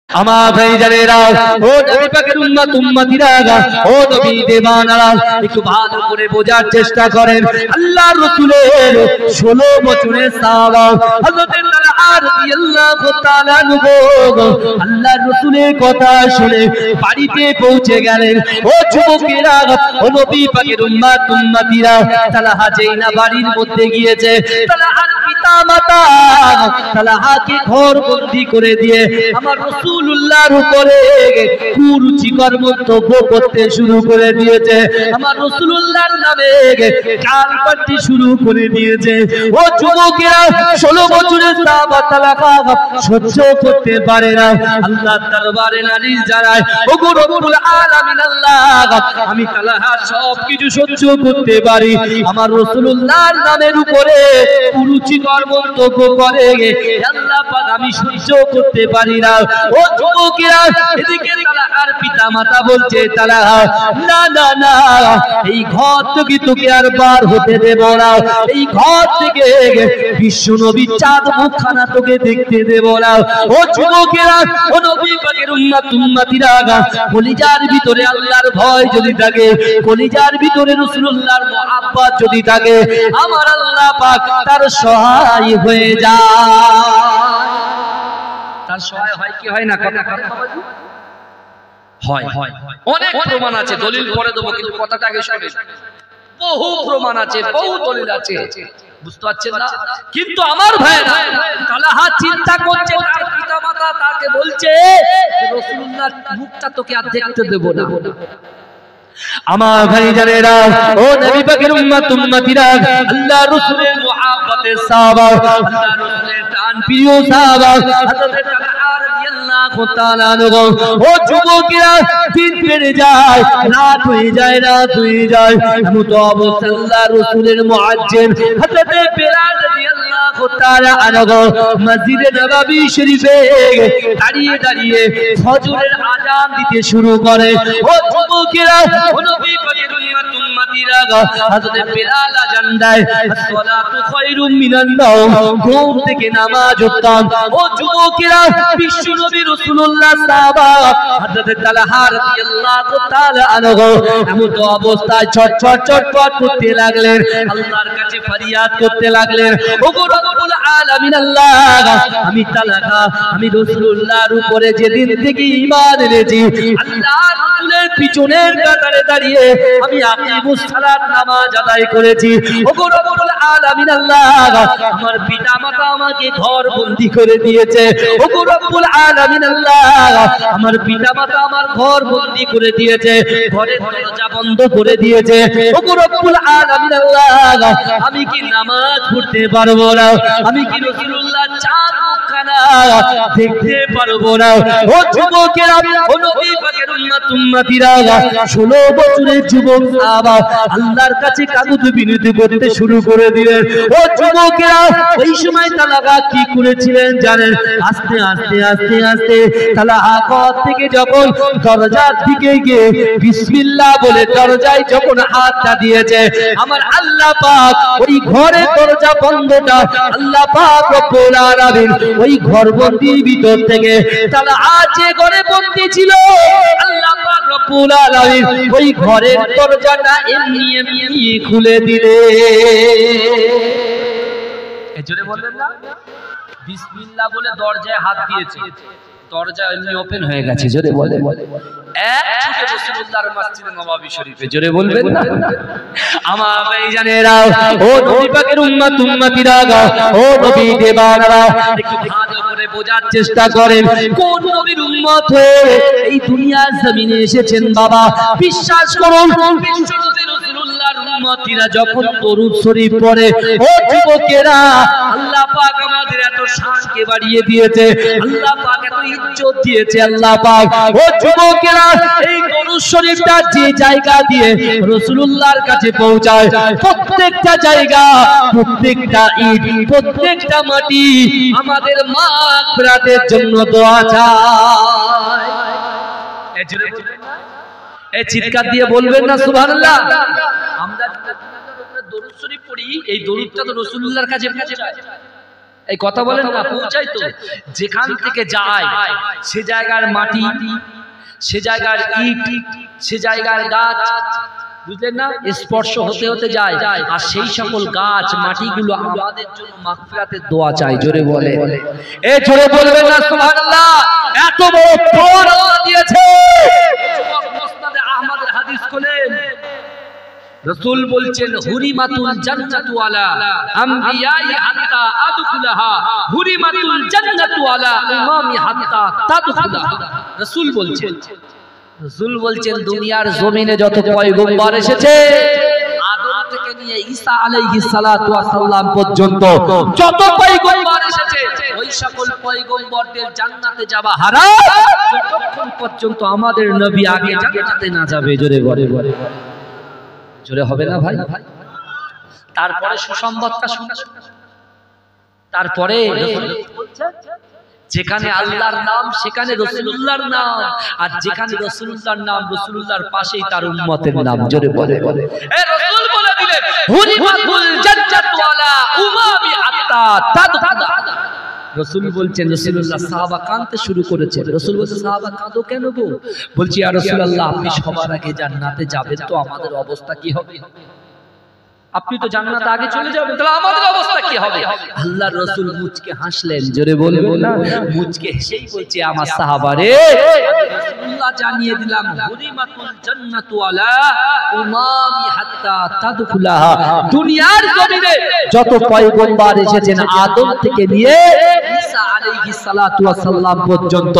আমার ভাইজানেরা, ও নবী পাকের উম্মত উম্মতিরা, ও নবী দেওয়ানারা, একটু ভালো করে বোঝার চেষ্টা করেন। আল্লাহর রাসূলের 16 বছরের সাহাবা হযরত তালহা রাদিয়াল্লাহু তাআলা আনহু আল্লাহর রাসূলের কথা শুনে বাড়িতে পৌঁছে গেলেন। ও যুবকেরা, ও নবী পাকের উম্মত উম্মতিরা, তালহা যেই না বাড়ির মধ্যে গিয়েছে, তালহার পিতা মাতা তালহাকে ঘর বন্দী করে দিয়ে আমার রাসূলুল্লাহর উপরে কুরুচিকর মন্তব্য করতে শুরু করে দিয়েছে। আমার রাসূলুল্লাহর নামে গাল পাড়তে শুরু করে দিয়েছে। ও যুবকেরা, 16 বছরের সাহাবা তালহা সহ্য করতে পারে না, আল্লাহর দরবারে নালিশ জানায়, ও গো রব্বুল আলামিন আল্লাহ, আমি তালহা সবকিছু সহ্য করতে পারি, আমার রাসূলুল্লাহর নামের উপরে কুরুচিকর মন্তব্য করে আল্লাহ পাক আমি সহ্য করতে পারি না। ও যুবকেরা, এদিকে তালহার পিতা মাতা বলছে, তালহা না না না, এই ঘর থেকে তোকে আর বার হতে দেব না, এই ঘর থেকে বিশ্ব নবীর চাঁদ মুখখানা তোকে দেখতে দেব না। ও যুবকেরা, ও নবী পাকের উম্মত উম্মতিরা, কলিজার ভিতরে আল্লাহর ভয় যদি থাকে, কলিজার ভিতরে রাসূলুল্লাহর মহব্বত যদি থাকে, আমার আল্লাহ পাক তার সহায় হয়ে যায়। তার সহায় হয় কি হয় না? কথা হয় হয়, অনেক প্রমাণ আছে, দলিল পরে দেবো, কিন্তু কথাটা আগে শুনে। বহু প্রমাণ আছে, বহু দলিল আছে, বুঝতে পারছেন না? কিন্তু আমার ভাইরা, তালহা চিন্তা করছে, তার পিতামাতা তাকে বলছে রাসূলুল্লাহর মুখটা তোকে আর দেখতে দেব না। আমার ভাইজানেরা, ও নবী পাকের উম্মত উম্মতিরা, আল্লাহর রাসূলের মুহাব্বতের সাহাবা, আল্লাহর রাসূলের প্রাণ প্রিয় সাহাবা হযরত তালহা রাদিয়াল্লাহু তাআলা আনহু, ও যুবকেরা, দিন পেরিয়ে যায়, রাত হয়ে যায়, রাত হয়ে যায়, এমন তো অবস্থা আল্লাহর রাসূলের মুআজ্জিন হযরত বেলাল রাদিয়াল্লাহু তাআলা আনহু মসজিদে নববী শরীফে দাঁড়িয়ে দাঁড়িয়ে ফজরের আযান দিতে শুরু করে। ও যুবকেরা, ও নবী পাকের উম্মত উম্মতিরা, হযরত বেলাল আযান দেয়, আসসালাতু খায়রুম মিনান নাওম, ঘুম থেকে নামাজ উত্তম। ও যুবকেরা, বিশ্ব নবী রাসূলুল্লাহ সাহাবা হযরত তালহা রাদিয়াল্লাহু তাআলা আনহু এমন অবস্থায় ছটফট ছটফট করতে লাগলেন, আল্লাহর কাছে ফরিয়াদ করতে লাগলেন, ও গো রব্বুল আলামিন আল্লাহ, আমি তালহা, আমি রাসূলুল্লাহর উপরে যেদিন থেকে ঈমান এনেছি, আল্লাহর রাসূলের পিছনের কাতারে দাঁড়িয়ে আমি আকিমুস সালাত নামাজ আদায় করেছি, ও গো রব্বুল আলামিন আল্লাহ, আমার পিতা মাতা আমাকে ঘর বন্দী করে দিয়েছে, ও গো রব্বুল আলামিন আল্লাহ, আমার পিতা মাতা আমার ঘর বন্দী করে দিয়েছে, ঘরের দরজা বন্ধ করে দিয়েছে, ও গো রব্বুল আলামিন আল্লাহ, আমি কি নামাজ পড়তে পারবো না, আমি কি রাসূলুল্লাহর চাঁদ মুখখানা দেখতে পারবো না। ও যুবকেরা, ও নবী পাকের উম্মত উম্মতিরা, 16 বছরের যুবক সাহাবা আল্লাহর কাছে কাকুত বিনতি করতে শুরু করে দিলেন। ও যুবকেরা, ওই সময় তালহা কি করেছিলেন জানেন? আস্তে আস্তে আস্তে আস্তে তালহা ঘর থেকে যখন দরজার দিকে গিয়ে বিসমিল্লাহ বলে দরজায় যখন হাতটা দিয়েছে, আমার আল্লাহ পাক ওই ঘরের দরজা বন্ধটা আল্লাহ পাক রব্বুল আলামিন ওই ঘরবন্দির ভিতর থেকে তালহা যে ঘরে বন্দী ছিল, আল্লাহ পাক রব্বুল আলামিন ওই ঘরের দরজাটা এমনি এমনি খুলে দিলে। জোরে বললেন না? বিসমিল্লাহ বলে দরজায় হাত দিয়েছে, দরজা এমনি ওপেন হয়ে গেছে। জোরে বলে এক ছুটে রাসূলুল্লাহর মসজিদে নববী শরীফে। জোরে বলবেন না? আমার ভাইজানেরা, ও নবী পাকের উম্মত উম্মতিরা, ও নবী দেওয়ানারা, একটু ভালো করে বোঝার চেষ্টা করেন, কোন নবীর উম্মত হয়ে এই দুনিয়ার জমিনে এসেছেন বাবা। বিশ্বাস করুন, বিশ্ব নবী রাসূলুল্লাহর উম্মতিরা যখন দরুদ শরীফ পড়ে, ও যুবকেরা, আল্লাহ পাক আমাদের এত শানকে বাড়িয়ে দিয়েছে, আল্লাহ পাক এত ইজ্জত দিয়েছে, আল্লাহ পাক। ও যুবকেরা, এই দরুদ শরীফটা যে জায়গা দিয়ে রাসূলুল্লাহর কাছে পৌঁছায়, প্রত্যেকটা জায়গা, প্রত্যেকটা ইট, প্রত্যেকটা মাটি আমাদের মাগফিরাতের জন্য দোয়া চায়। এই চিৎকার দিয়ে বলবেন না সুবহানাল্লাহ? আমরা দরুদ শরীফ পড়ি, এই দরুদটা তো রাসূলুল্লাহর কাছে পৌঁছায়। এই কথা বলেন না, পৌঁছাই তো। যেখান থেকে যায় সে জায়গার মাটি, সে জায়গার ইট, সে জায়গার গাছ, বুঝলেন না, স্পর্শ হতে হতে যায়। আর সেই সকল গাছ মাটিগুলো আমাদের জন্য মাগফিরাতের দোয়া চাই। জোরে বলে, এ জোরে বলবেন না সুবহানাল্লাহ। এত বড় পাওয়ার আল্লাহ দিয়েছে। মুসনাদে আহমদের হাদিস খোলেন, রাসূল বলছেন হুরিমাতুল জান্নাতু আলা আমবিয়াই হাত্তা আদখুলাহা, হুরিমাতুল জান্নাতু আলা উমামি হাত্তা তাদখুলাহা। রাসূল বলছেন দুনিয়ার জমিনে যত পয়গম্বর এসেছে, আদম থেকে নিয়ে ঈসা আলাইহিস সালাতু ওয়াস সালাম পর্যন্ত যত পয়গম্বর এসেছে, ওই সকল পয়গম্বরদের জান্নাতে যাওয়া হারাম যতক্ষণ পর্যন্ত আমাদের নবী আগে জান্নাতে না যাবে। জোরে বলে, জোরে হবে না ভাই? তারপরে সুসংবাদটা শুনে, তারপরে যেখানে আল্লাহর নাম সেখানে রাসূলুল্লাহর নাম, আর যেখানে রাসূলুল্লাহর নাম রাসূলুল্লাহর পাশেই তার উম্মতের নাম। জোরে বলে, এ রাসূল বলে দিলেন হুরিমাতুল জান্নাতু আলা উমামি হাত্তা তাদখুলা। রাসূল বলছেন, রাসূলুল্লাহ সাহাবা কাঁদতে শুরু করেছে। রাসূল বলছে সাহাবা কাঁদো কেন গো? বলছি ইয়া রাসূলুল্লাহ আপনি সবার আগে জান্নাতে যাবেন, তো আমাদের অবস্থা কি হবে? আপনি তো জান্নাতে আগে চলে যাবেন, তাহলে আমাদের অবস্থা কি হবে? আল্লাহর রাসূল মুচকে হাসলেন। জোরে বলবেন না? মুচকে হেসেই বলছে আমার সাহাবারে, রাসূলুল্লাহ জানিয়ে দিলাম হুরিমাতুল জান্নাতু আলা উমামি হাত্তা তাদখুলাহা। দুনিয়ার জমিনে যত পয়গম্বর এসেছেন আদম থেকে নিয়ে ঈসা আলাইহিস সালাতু ওয়াস সালাম পর্যন্ত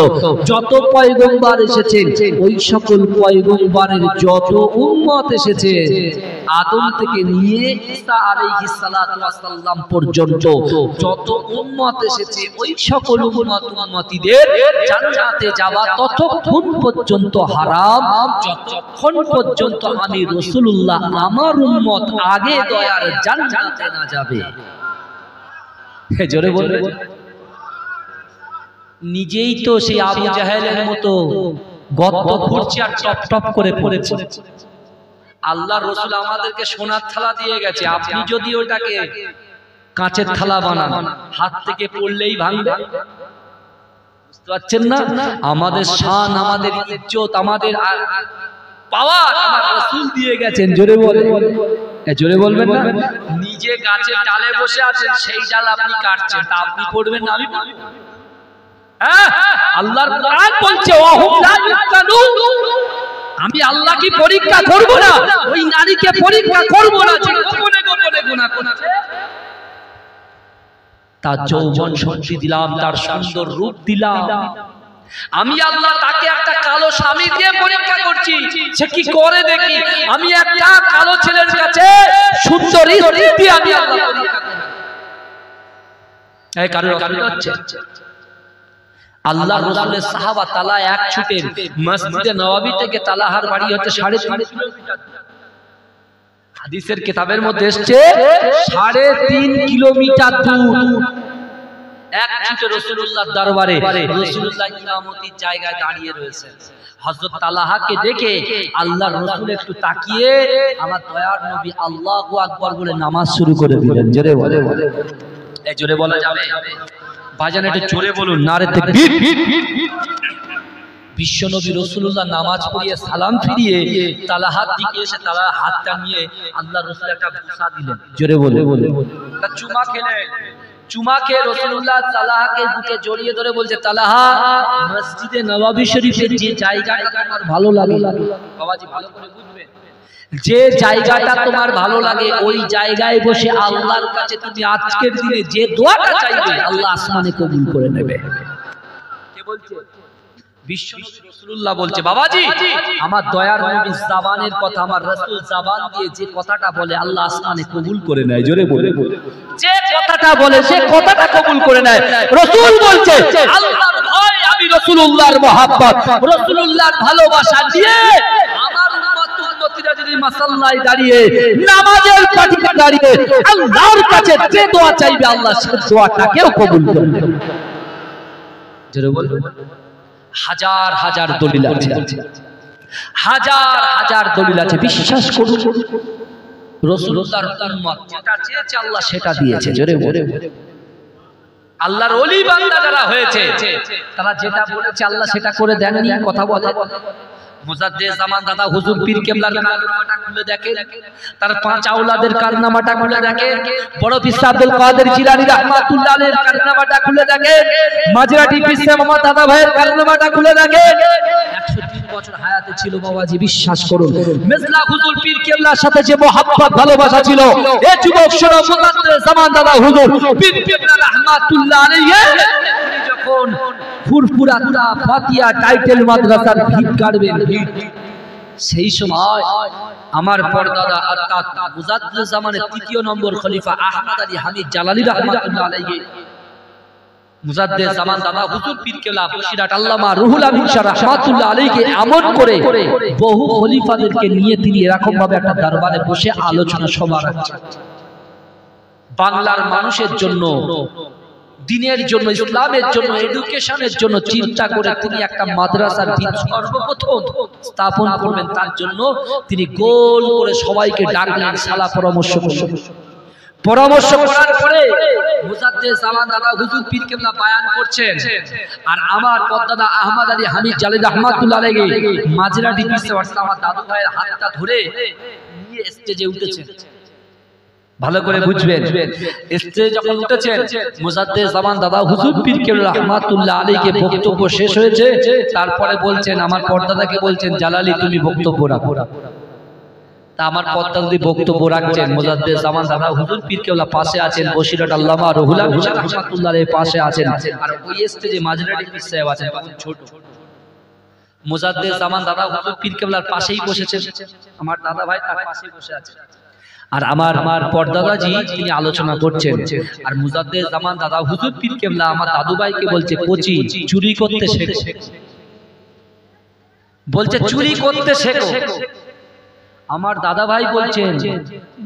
যত পয়গম্বর এসেছেন, ওই সকল পয়গম্বরের যত উম্মত এসেছে আদম থেকে নিয়ে ঈসা আলাইহিস সালাতু ওয়াস সালাম পর্যন্ত যত উম্মত এসেছে, ওই সকল উম্মতিদের জান্নাতে যাওয়া ততক্ষণ পর্যন্ত হারাম যতক্ষণ পর্যন্ত আমি রাসূলুল্লাহ আমার উম্মত আগে দয়ার জান্নাতে না যাবে। জোরে বলবে। নিজেই তো সেই আবু জাহেলের মতো গর্ত খুঁড়ছে আর টপ টপ করে পড়েছে। আল্লাহর রাসূল আমাদেরকে সোনার থালা দিয়ে গেছে, আপনি যদি ওটাকে কাঁচের থালা বানান হাত থেকে পড়লেই ভাঙবে। বুঝতে পারছেন না? আমাদের শান, আমাদের ইজ্জত, আমাদের পাওয়ার আমার রাসূল দিয়ে গেছেন। জোরে বলে, জোরে বলবেন না? নিজে গাছের ডালে বসে আছেন, সেই ডাল আপনি কাটছেন, তা আপনি পড়বেন না আমি পড়ব? হ্যাঁ, আল্লাহর কোরআন বলছে ওয়াহুম লা ইফতানুন। আমি আল্লাহ কি পরীক্ষা করব না? ওই নারীকে পরীক্ষা করব না যে গোপনে গোপনে গুনাহ করছে। তার যৌবন শক্তি দিলাম, তার সুন্দর রূপ দিলাম। আমি আল্লাহ তাকে একটা কালো স্বামী দিয়ে পরীক্ষা করছি, সে কি করে দেখি। আমি একটা কালো ছেলের কাছে সুন্দর স্ত্রী দিয়ে আমি আল্লাহ পরীক্ষা করি। এই কারণ হচ্ছে আল্লাহর রাসূলের সাহাবা তালা এক ছুটেন মসজিদে নববী থেকে তালাহার বাড়ি হচ্ছে 3.5 কিলোমিটার। হাদিসের কিতাবের মধ্যে এসেছে 3.5 কিলোমিটার দূর। এক ছুটে রাসূলুল্লাহর দরবারে রাসূলুল্লাহ ইমামতির জায়গায় দাঁড়িয়ে রয়েছেন। হযরত তালহাকে দেখে আল্লাহর রাসূল একটু তাকিয়ে আমার দয়ার নবী আল্লাহু আকবার বলে নামাজ শুরু করে দিলেন। জোরে বলে, এই জোরে বলা যাবে? বাজান একটু জোরে বলুন, নারে তাকবীর। বিশ্বনবী রাসূলুল্লাহ নামাজ পড়িয়ে সালাম ফিরিয়ে তালহার দিকে এসে তালহার হাতটা নিয়ে আল্লাহর রাসূল একটা বুসা দিলেন। জোরে বলে, একটা চুমা খেলেন। চুমা খেয়ে রাসূলুল্লাহ তালহাকে বুকে জড়িয়ে ধরে বলছে, তালহা মসজিদে নববী শরীফের যে জায়গাটা তোমার ভালো লাগে, বাবাজি ভালো করে বুঝবেন, যে জায়গাটা তোমার ভালো লাগে ওই জায়গায় বসে আল্লাহর কাছে তুমি আজকের দিনে যে দোয়াটা চাইবে আল্লাহ আসমানে কবুল করে নেবে। কে বলছে? বিশ্বনবী রাসূলুল্লাহ বলছে, বাবাজি আমার দয়ার নবী জবানের কথা, আমার রাসূল জবান দিয়ে যে কথাটা বলে আল্লাহ আসমানে কবুল করে নেয়। জোরে বলে, যে কথাটা বলে সে কথাটা কবুল করে নেয়। রাসূল বলছে আল্লাহর ভয়, আমি রাসূলুল্লাহর মহব্বত, রাসূলুল্লাহর ভালোবাসা দিয়ে আমার উম্মতিরা যদি মাসাল্লায় দাঁড়িয়ে নামাজের পাটিতে দাঁড়িয়ে আল্লাহর কাছে যে দোয়া চাইবে আল্লাহ সেই দোয়াটাকেও কবুল করে নেবে। জোরে বলে। হাজার হাজার দলিল আছে, হাজার হাজার দলিল আছে। বিশ্বাস করুন রাসূলুল্লাহর উম্মত যেটা চেয়েছে আল্লাহ সেটা দিয়েছে। জোরে বলে। আল্লাহর ওলি বান্দা যারা হয়েছে তারা যেটা বলেছে আল্লাহ সেটা করে দেননি। কথা বলে মুজাদ্দিদ জামান দাদা হুজুর পীর কেবলার কারনামাটা খুলে দেখেন, তার 5 আওলাদের কারনামাটা খুলে দেখেন, বড় পীর আব্দুল কাদের জিলানী রাহমাতুল্লাহ আলাইহির কারনামাটা খুলে দেখেন, মাঝরাটি পীর মোহাম্মদ দাদা ভাইয়ের কারনামাটা খুলে দেখেন। 103 বছর হায়াতে ছিল বাবাজি, বিশ্বাস করুন। মেজলা হুজুর পীর কেবলার সাথে যে মোহাব্বত ভালোবাসা ছিল, এই যুবক শোনো, মুজাদ্দিদ জামান দাদা হুজুর পীর কেবলা রাহমাতুল্লাহ আলাইহি যখন ফুরফুরা ফাতিয়া টাইটেল মাদ্রাসার ভিত কাটবেন, সেই সময় আমার পরদাদা অর্থাৎ মুজাদ্দিদ জামানের 3য় নম্বর খলিফা আহমদ আলী হামিদ জালালী রাহমাতুল্লাহ আলাইহি, মুজাদ্দিদ জামান দাদা হুজুর পীর কেবলা বসিরহাট আল্লামা রুহুল আমিন শাহ রাহমাতুল্লাহ আলাইহিকে এমন করে বহু খলিফাদেরকে নিয়ে তিনি এরকম ভাবে একটা দরবারে বসে আলোচনা সভা রাখছেন। বাংলার মানুষের জন্য, দিনের জন্য, ইসলামের জন্য, এডুকেশনের জন্য চিন্তা করে তিনি একটা মাদ্রাসার ভিত সর্বপ্রথম স্থাপন করবেন। তার জন্য তিনি গোল করে সবাইকে ডাকলেন, সালা পরামর্শ করলেন। পরামর্শ করার পরে মুজাদ্দিদ জামান দাদা হুজুর পীর কেবলা বয়ান করছেন, আর আমার পরদাদা আহমদ আলী হামিদ জালালী রাহমাতুল্লাহ আলাইহি মাঝরাটি পিছে আমার দাদু ভাইয়ের হাতটা ধরে নিয়ে স্টেজে উঠেছেন। ভালো করে বুঝবেন, স্টেজে যখন উঠেছেন মুজাদ্দিদ জামান দাদা হুজুর পীর কেবলা রাহমাতুল্লাহ আলাইহিকে বক্তব্য শেষ হয়েছে, তারপরে বলছেন, আমার পরদাদাকে বলছেন, জালালী তুমি বক্তব্য রাখো। তা আমার পরদাদা যদি বক্তব্য রাখছেন, মুজাদ্দিদ জামান দাদা হুজুর পীর কেবলা পাশে আছেন, বসিরহাট আল্লামা রুহুল আমিন শাহ রাহমাতুল্লাহ আলাইহির পাশে আছেন, আর ওই স্টেজে মাঝরাটি পীর সাহেব আছেন, তখন ছোট। মুজাদ্দিদ জামান দাদা হুজুর পীর কেবলার পাশেই বসেছেন, আমার দাদা ভাই তার পাশেই বসে আছে, আর আমার পরদাদাজি তিনি আলোচনা করছেন। আর মুজাদ্দিদ জামান দাদা হুজুর পীর কেবলা আমার দাদু ভাইকে বলছে, কোচি চুরি করতে শেখো, বলছে চুরি করতে শেখো। আমার দাদা ভাই বলছেন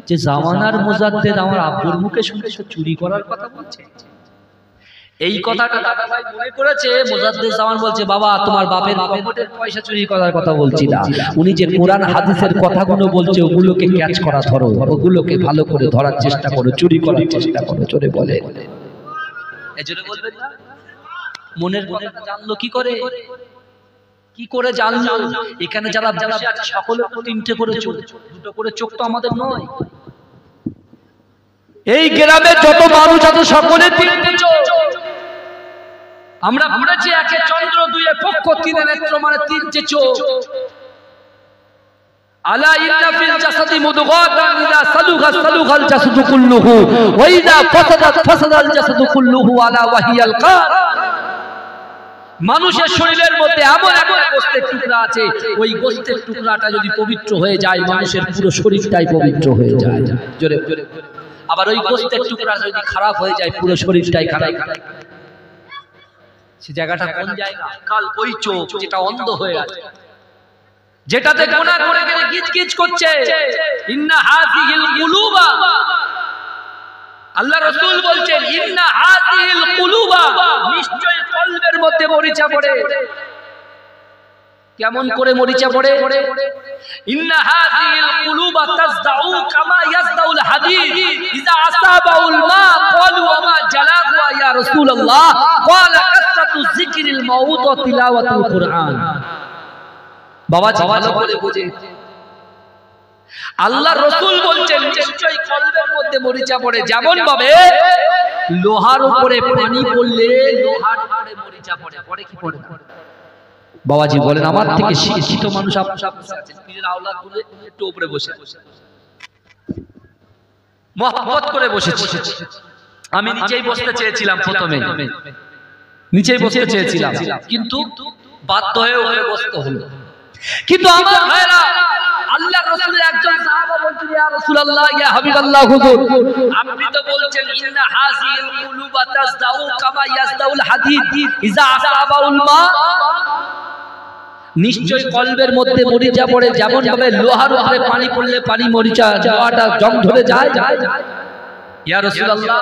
যে জামানার মুজাদ্দিদ আমার আব্বুর মুখে শুনেছে চুরি করার কথা বলছে। এই কথাটা দাদা ভাই মনে করেছে। মুজাদ্দিদ জামান বলছে, বাবা তোমার বাপের পকেটের পয়সা চুরি করার কথা বলছি না, উনি যে কোরআন হাদিসের কথাগুলো বলছে ওগুলোকে ক্যাচ করা ধরো, ওগুলোকে ভালো করে ধরার চেষ্টা করো, চুরি করার চেষ্টা করো। চলে বলে এজন্য বলবেন না, মনের জানলো কি করে, কি করে জানলো? এখানে যারা বসে আছে সকলের 3টে করে চোখ, 2টো করে চোখ তো আমাদের নয়। এই গ্রামে যত মানুষ আছে সকলের 3টে চোখ। আমরা পড়েছি, একে চন্দ্র, 2 পক্ষ, 3 নেত্র, মানে 3টে চোখ। আলা ইন্না ফিল জাসাদি মুদগাতান ইযা সালুগা সালুগাল জাসাদু কুল্লুহু ওয়া ইযা ফাসাদাত ফাসাদাল জাসাদু কুল্লুহু আলা ওয়াহিয়াল কার। মানুষের শরীরের মধ্যে এমন একটা গোশতের টুকরা আছে, ওই গোশতের টুকরাটা যদি পবিত্র হয়ে যায় মানুষের পুরো শরীরটাই পবিত্র হয়ে যায়। জোরে জোরে। আবার ওই গোশতের টুকরা যদি খারাপ হয়ে যায় পুরো শরীরটাই খারাপ। সে জায়গাটা কোন জায়গা? কাল ওই চোখ যেটা অন্ধ হয়ে আছে, যেটাতে গুনাহ করে গেলে গিজগিজ করছে। ইন্না হাযিহিল কুলুবা, আল্লাহ রাসূল বলছেন, ইন্না হাযিহিল কুলুবা, নিশ্চয় কলবের মধ্যে মরিচা পড়ে। কেমন করে মরিচা পড়ে? ইন্না হাযিহিল কুলুবা তাজদাউ কামা ইয়াজদাউল হাদীদ ইযা আসাবাউল মা ক্বালু ওয়া মা জালাহু ইয়া রাসূলুল্লাহ ক্বালা কাসরাতু যিকরিল মাউত ওয়া তিলাওয়াতুল কুরআন। বাবা ভালো করে বুঝে, আল্লাহ রাসূল বলছেন নিশ্চয়ই কলবের মধ্যে মরিচা পড়ে। যেমন ভাবে লোহার উপরে পানি পড়লে লোহার উপরে মরিচা পড়ে, পড়ে কি পড়ে? বাবাজি বলেন, আমার থেকে শিক্ষিত মানুষ আপনারা আছেন, পীরের আওলাদ বলে একটু উপরে বসে মহব্বত করে বসেছি। আমি নিচেই বসতে চেয়েছিলাম, প্রথমে নিচেই বসতে চেয়েছিলাম, কিন্তু বাধ্য হয়ে উপরে বসতে হলো। কিন্তু আমার ভাইরা, আল্লাহর রাসূলের একজন সাহাবা বলছেন, ইয়া রাসূলুল্লাহ, ইয়া হাবিবাল্লাহ হুজুর, আপনি তো বলছেন ইন্না হাযিহিল কুলুবা তাজদাউ কামা ইয়াজদাউল হাদীদ ইযা আসাবাউল মা, নিশ্চয় কলবের মধ্যে মরিচা পড়ে যেমন ভাবে লোহার উপরে পানি পড়লে পানি মরিচা লোহাটা জং ধরে যায়। ইয়া রাসূলুল্লাহ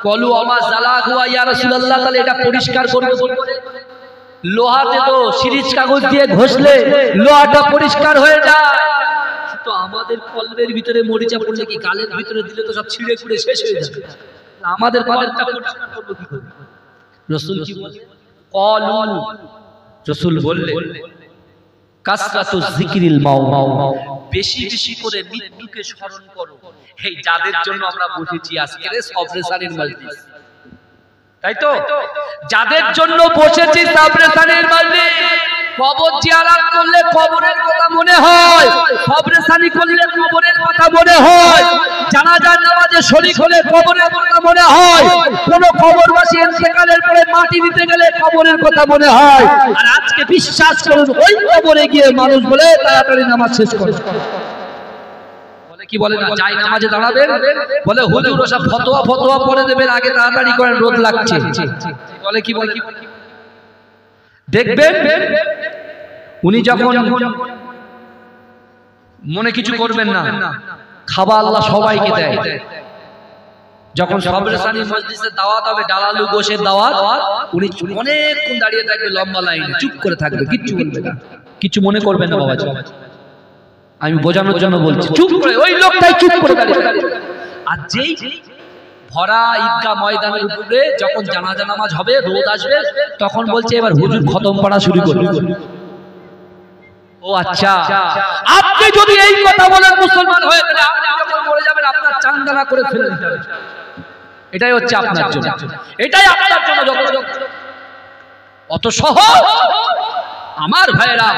কলু আমা জালাহু ইয়া রাসূলুল্লাহ, তাহলে এটা পরিষ্কার করব কি করে? লোহাতে তো সিরিজ কাগজ দিয়ে ঘষলে লোহাটা পরিষ্কার হয়ে যায়, তো আমাদের কলবের ভিতরে মরিচা পড়লে কি গালের ভিতরে দিলে তো সব ছিঁড়ে খুঁড়ে শেষ হয়ে যাবে। আমাদের কলবটা পরিষ্কার করব কি করে? রাসূল কি বলে? ক্বালু, রাসূল বললেন কাসরাতু যিকরিল মাউত, বেশি বেশি করে মৃত্যুকে স্মরণ করো। এই যাদের জন্য আমরা বসেছি আজকের সবরেসানির মজলিস, তাই তো? যাদের জন্য বসেছি সবরেসানির মজলিস, কবর জিয়ারত করলে কবরের কথা মনে হয়, সবরেসানি করলে কবরের কথা মনে হয়, জানাজার নামাজে শরীক হলে কবরের কথা মনে হয়, কোন কবরবাসী ইন্তেকালের পরে মাটি দিতে গেলে কবরের কথা মনে হয়। আর আজকে বিশ্বাস করুন, ওই কবরে গিয়ে মানুষ বলে তাড়াতাড়ি নামাজ শেষ করে। বলে কি বলে না, যাই নামাজে দাঁড়াবেন, বলে হুজুর ওসব ফতোয়া পড়ে দেবেন, আগে তাড়াতাড়ি করেন, রোদ লাগছে। বলে কি বলে, দেখবেন উনি যখন মনে কিছু করবেন না, খাবার আল্লাহ সবাইকে দেয়। যখন সবরেসানি মজলিসে দাওয়াত হবে, ডালালু গোশের দাওয়াত, উনি অনেকক্ষণ দাঁড়িয়ে থাকবে লম্বা লাইনে, চুপ করে থাকবে, কিচ্ছু বলবে না, কিছু মনে করবেন না বাবাজি, আমি বোঝানোর জন্য বলছি, চুপ করে, ওই লোকটাই চুপ করে দাঁড়িয়ে। আর যেই ভরা ঈদগাহ ময়দানের উপরে যখন জানাজা নামাজ হবে, রোদ আসবে, তখন বলছে এবার হুজুর খতম পড়া শুরু করবে। ও আচ্ছা, আপনি যদি এই কথা বলেন মুসলমান হয়ে গেলে, আপনি যখন মরে যাবেন আপনার চান্দানা করে ফেলে দিতে হবে। এটাই হচ্ছে আপনার জন্য, এটাই আপনার জন্য যথেষ্ট। অত সহজ আমার ভাইরা,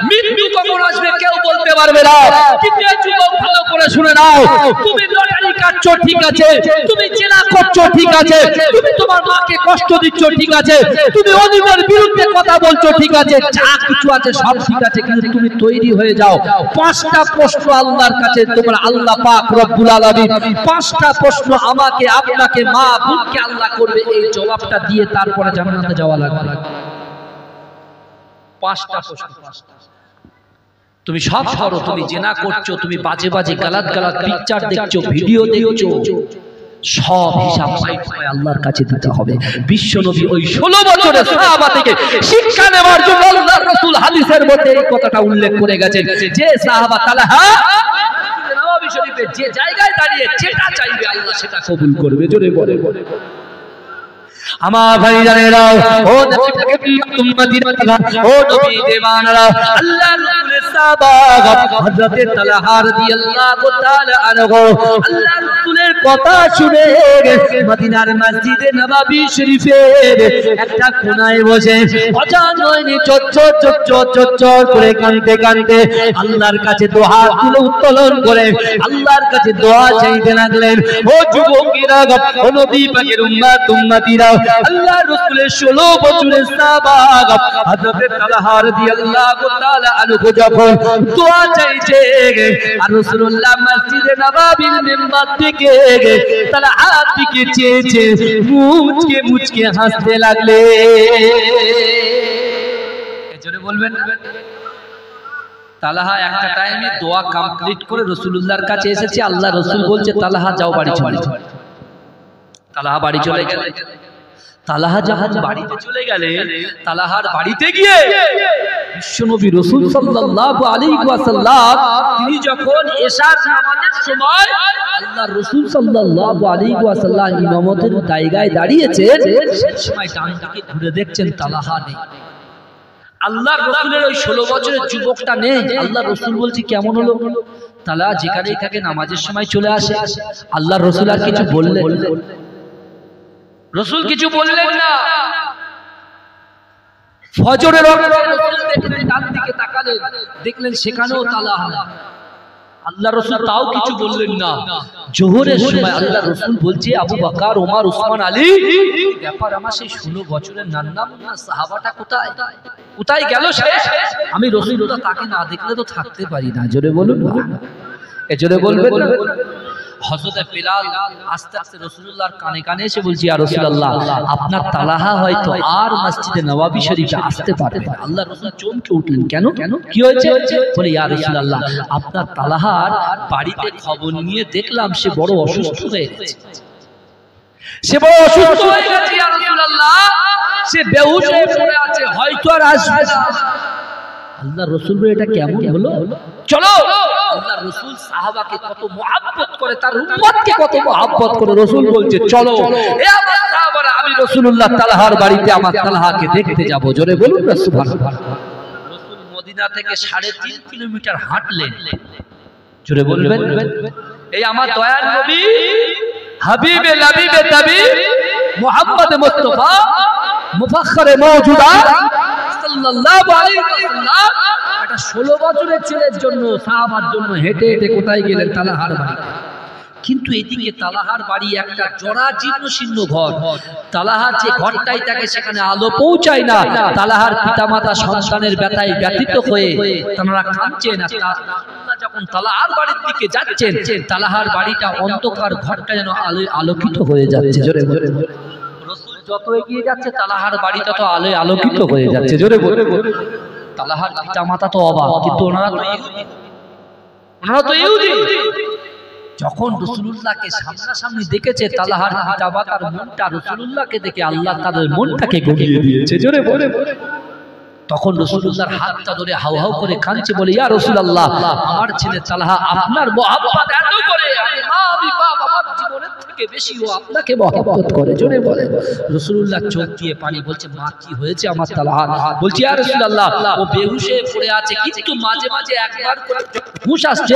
মৃত্যু কখন আসবে কেউ বলতে পারবে না। কিন্তু যুবক ভালো করে শুনে নাও, তুমি লটারি কাটছো ঠিক আছে, তুমি জেনা করছো ঠিক আছে, তুমি তোমার মাকে কষ্ট দিচ্ছ ঠিক আছে, তুমি অনিমের বিরুদ্ধে কথা বলছো ঠিক আছে, যা কিছু আছে সব ঠিক আছে, কিন্তু তুমি তৈরি হয়ে যাও। 5টা প্রশ্ন আল্লাহর কাছে, তোমার আল্লাহ পাক রব্বুল আলামিন 5টা প্রশ্ন আমাকে, আপনাকে, মা বোনকে আল্লাহ করবে। এই জবাবটা দিয়ে তারপরে জান্নাতে যাওয়া লাগবে। 5টা প্রশ্ন। তুমি সব করো, তুমি জেনা করছো, তুমি বাজে বাজে গালাত পিকচার দেখছো, ভিডিও দেখছো, সব হিসাব আল্লাহর কাছে দিতে হবে। বিশ্ব নবী ওই 16 বছরের সাহাবা থেকে শিক্ষা নেওয়ার জন্য আল্লাহর রাসূল হাদিসের মধ্যে এই কথাটা উল্লেখ করে গেছেন, যে সাহাবা তালহা নববী শরীফে যে জায়গায় দাঁড়িয়ে যেটা চাইবে আল্লাহ সেটা কবুল করবে। জোরে বলে আমার ভাই জানেরা, ও নবী উম্মতিরা, ও নবী দেওয়ানারা, আল্লাহর রাসূলের সাহাবা হযরত তালহা রাদিয়াল্লাহু তাআলা আনহু আল্লাহর রাসূলের কথা শুনে মদিনার মসজিদে নববী শরীফের একটা কোণায় বসে অজানয়নি চচ্চর করে কাঁদতে কাঁদতে আল্লাহর কাছে দোয়া তুলে উত্তোলন করে আল্লাহর কাছে দোয়া চাইতে লাগলেন। ও যুবকেরা, ও নবী পাকের উম্মতিরা, আল্লাহর রাসূলের 16 বছরের সাহাবা হযরত তালহা রাদিয়াল্লাহু তাআলা আনহু যখন দোয়া চাইছে, আর রাসূলুল্লাহ মসজিদে নববীর মিম্বার থেকে তালহা দিকে চেয়েছে, মুচকে হাসতে লাগলে। এজন্য বলবেন তালহা একটা টাইমে দোয়া কমপ্লিট করে রাসূলুল্লাহর কাছে এসেছে, আল্লাহ রাসূল বলছে তালহা যাও বাড়ি চলে যাও। তালহা বাড়ি চলে গেলেন। তালহা যখন বাড়িতে চলে গেলেন, তালহার বাড়িতে গিয়ে বিশ্বনবী রাসূল সাল্লাল্লাহু আলাইহি ওয়াসাল্লাম তিনি যখন এশার নামাজের সময় আল্লাহর রাসূল সাল্লাল্লাহু আলাইহি ওয়াসাল্লাম ইমামতের জায়গায় দাঁড়িয়েছেন, সেই সময় ডান দিকে ঘুরে দেখছেন তালহা নেই। আল্লাহর রাসূলের ওই 16 বছরের যুবকটা নেই। আল্লাহর রাসূল বলছে কেমন হলো? তালহা যেখানেই থাকে নামাজের সময় চলে আসে। আল্লাহর রাসূল আর কিছু বললেন? রাসূল কিছু বললেন না। ফজরের ওয়াক্তে রাসূল দেখলেন, ডান দিকে তাকালেন, দেখলেন সেখানেও তালহা। আল্লাহ রাসূল তাও কিছু বললেন না। জোহরের সময় আল্লাহ রাসূল বলছে আবু বকর, ওমর, উসমান, আলী, ব্যাপার আমার সেই 16 বছরের নান্না মুন্না সাহাবাটা কোথায়? কোথায় গেল সে? আমি রাসূলুল্লাহ তাকে না দেখলে তো থাকতে পারি না। জোরে বলুন না, জোরে বলবেন। হযরত বিলাল আস্তে আস্তে রাসূলুল্লাহর কানে কানে এসে বলছি, ইয়া রাসূলুল্লাহ, আপনার তালহা হয়তো আর মসজিদে নববী শরীফে আসতে পারবে না। আল্লাহ রাসূল চমকে উঠলেন, কেন? কি হয়েছে? বলে, ইয়া রাসূলুল্লাহ, আপনার তালহার বাড়িতে খবর নিয়ে দেখলাম সে বড় অসুস্থ হয়ে গেছে। সে বড় অসুস্থ হয়ে গেছে ইয়া রাসূলুল্লাহ, সে বেহুশ হয়ে পড়ে আছে, হয়তো আর আসবে না। আল্লাহ রাসূল বলে, এটা কেমন হলো? চলো। আল্লাহ রাসূল সাহাবাকে কত মহব্বত করে, তার উম্মতকে কত মহব্বত করে। রাসূল বলছে চলো। এ আমার সাহাবারা, আমি রাসূলুল্লাহ তালহার বাড়িতে আমার তালহাকে দেখতে যাব। জোরে বলুন না সুবহানাল্লাহ। রাসূল মদিনা থেকে 3.5 কিলোমিটার হাঁটলেন। জোরে বলবেন। এই আমার দয়ার নবী হাবিবে লাবিবে তাবিব মুহাম্মদ মুস্তাফা মুফাখখারে মওজুদা সাল্লাল্লাহু আলাইহি ওয়াসাল্লাম একটা 16 বছরের ছেলের জন্য সাহাবার জন্য হেঁটে হেঁটে কোথায় গেলেন? তালহার বাড়িতে। কিন্তু এদিকে তালহার বাড়ি একটা জরাজীর্ণ শীর্ণ ঘর। তালহার যে ঘরটাই থাকে সেখানে আলো পৌঁছায় না। তালহার পিতামাতা সন্তানের ব্যথায় ব্যথিত হয়ে তারা কাঁদছেন। যখন তালহার বাড়ির দিকে যাচ্ছেন, তালহার বাড়িটা অন্ধকার, ঘরটা যেন আলোকিত হয়ে যাচ্ছে। জোরে বলে রাসূল যত এগিয়ে যাচ্ছে তালহার বাড়িটা তো আলোয় আলোকিত হয়ে যাচ্ছে। জোরে বলে তালহার পিতামাতা তো অবাক, কিন্তু ওনারা তো ইহুদি। যখন রাসূলুল্লাহকে সামনাসামনি দেখেছে তালহার পিতামাতার মনটা রাসূলুল্লাহকে দেখে আল্লাহ তাদের মনটাকে গলিয়ে দিয়েছে। জোরে বলে তখন রাসূলুল্লাহর হাতটা ধরে হাউ হাউ করে কাঁদছে, বলে ইয়া রাসূলুল্লাহ, আমার ছেলে তালহা আপনার মহব্বত এত করে, আমি মা আমি বাপ আমার জীবনের থেকে বেশি ও আপনাকে মহব্বত করে। জোরে বলে রাসূলুল্লাহ চোখ দিয়ে পানি, বলছে মা কি হয়েছে আমার তালহা? বলছে ইয়া রাসূলুল্লাহ, ও বেহুশে পড়ে আছে, কিন্তু মাঝে মাঝে একবার করে হুঁশ আসছে,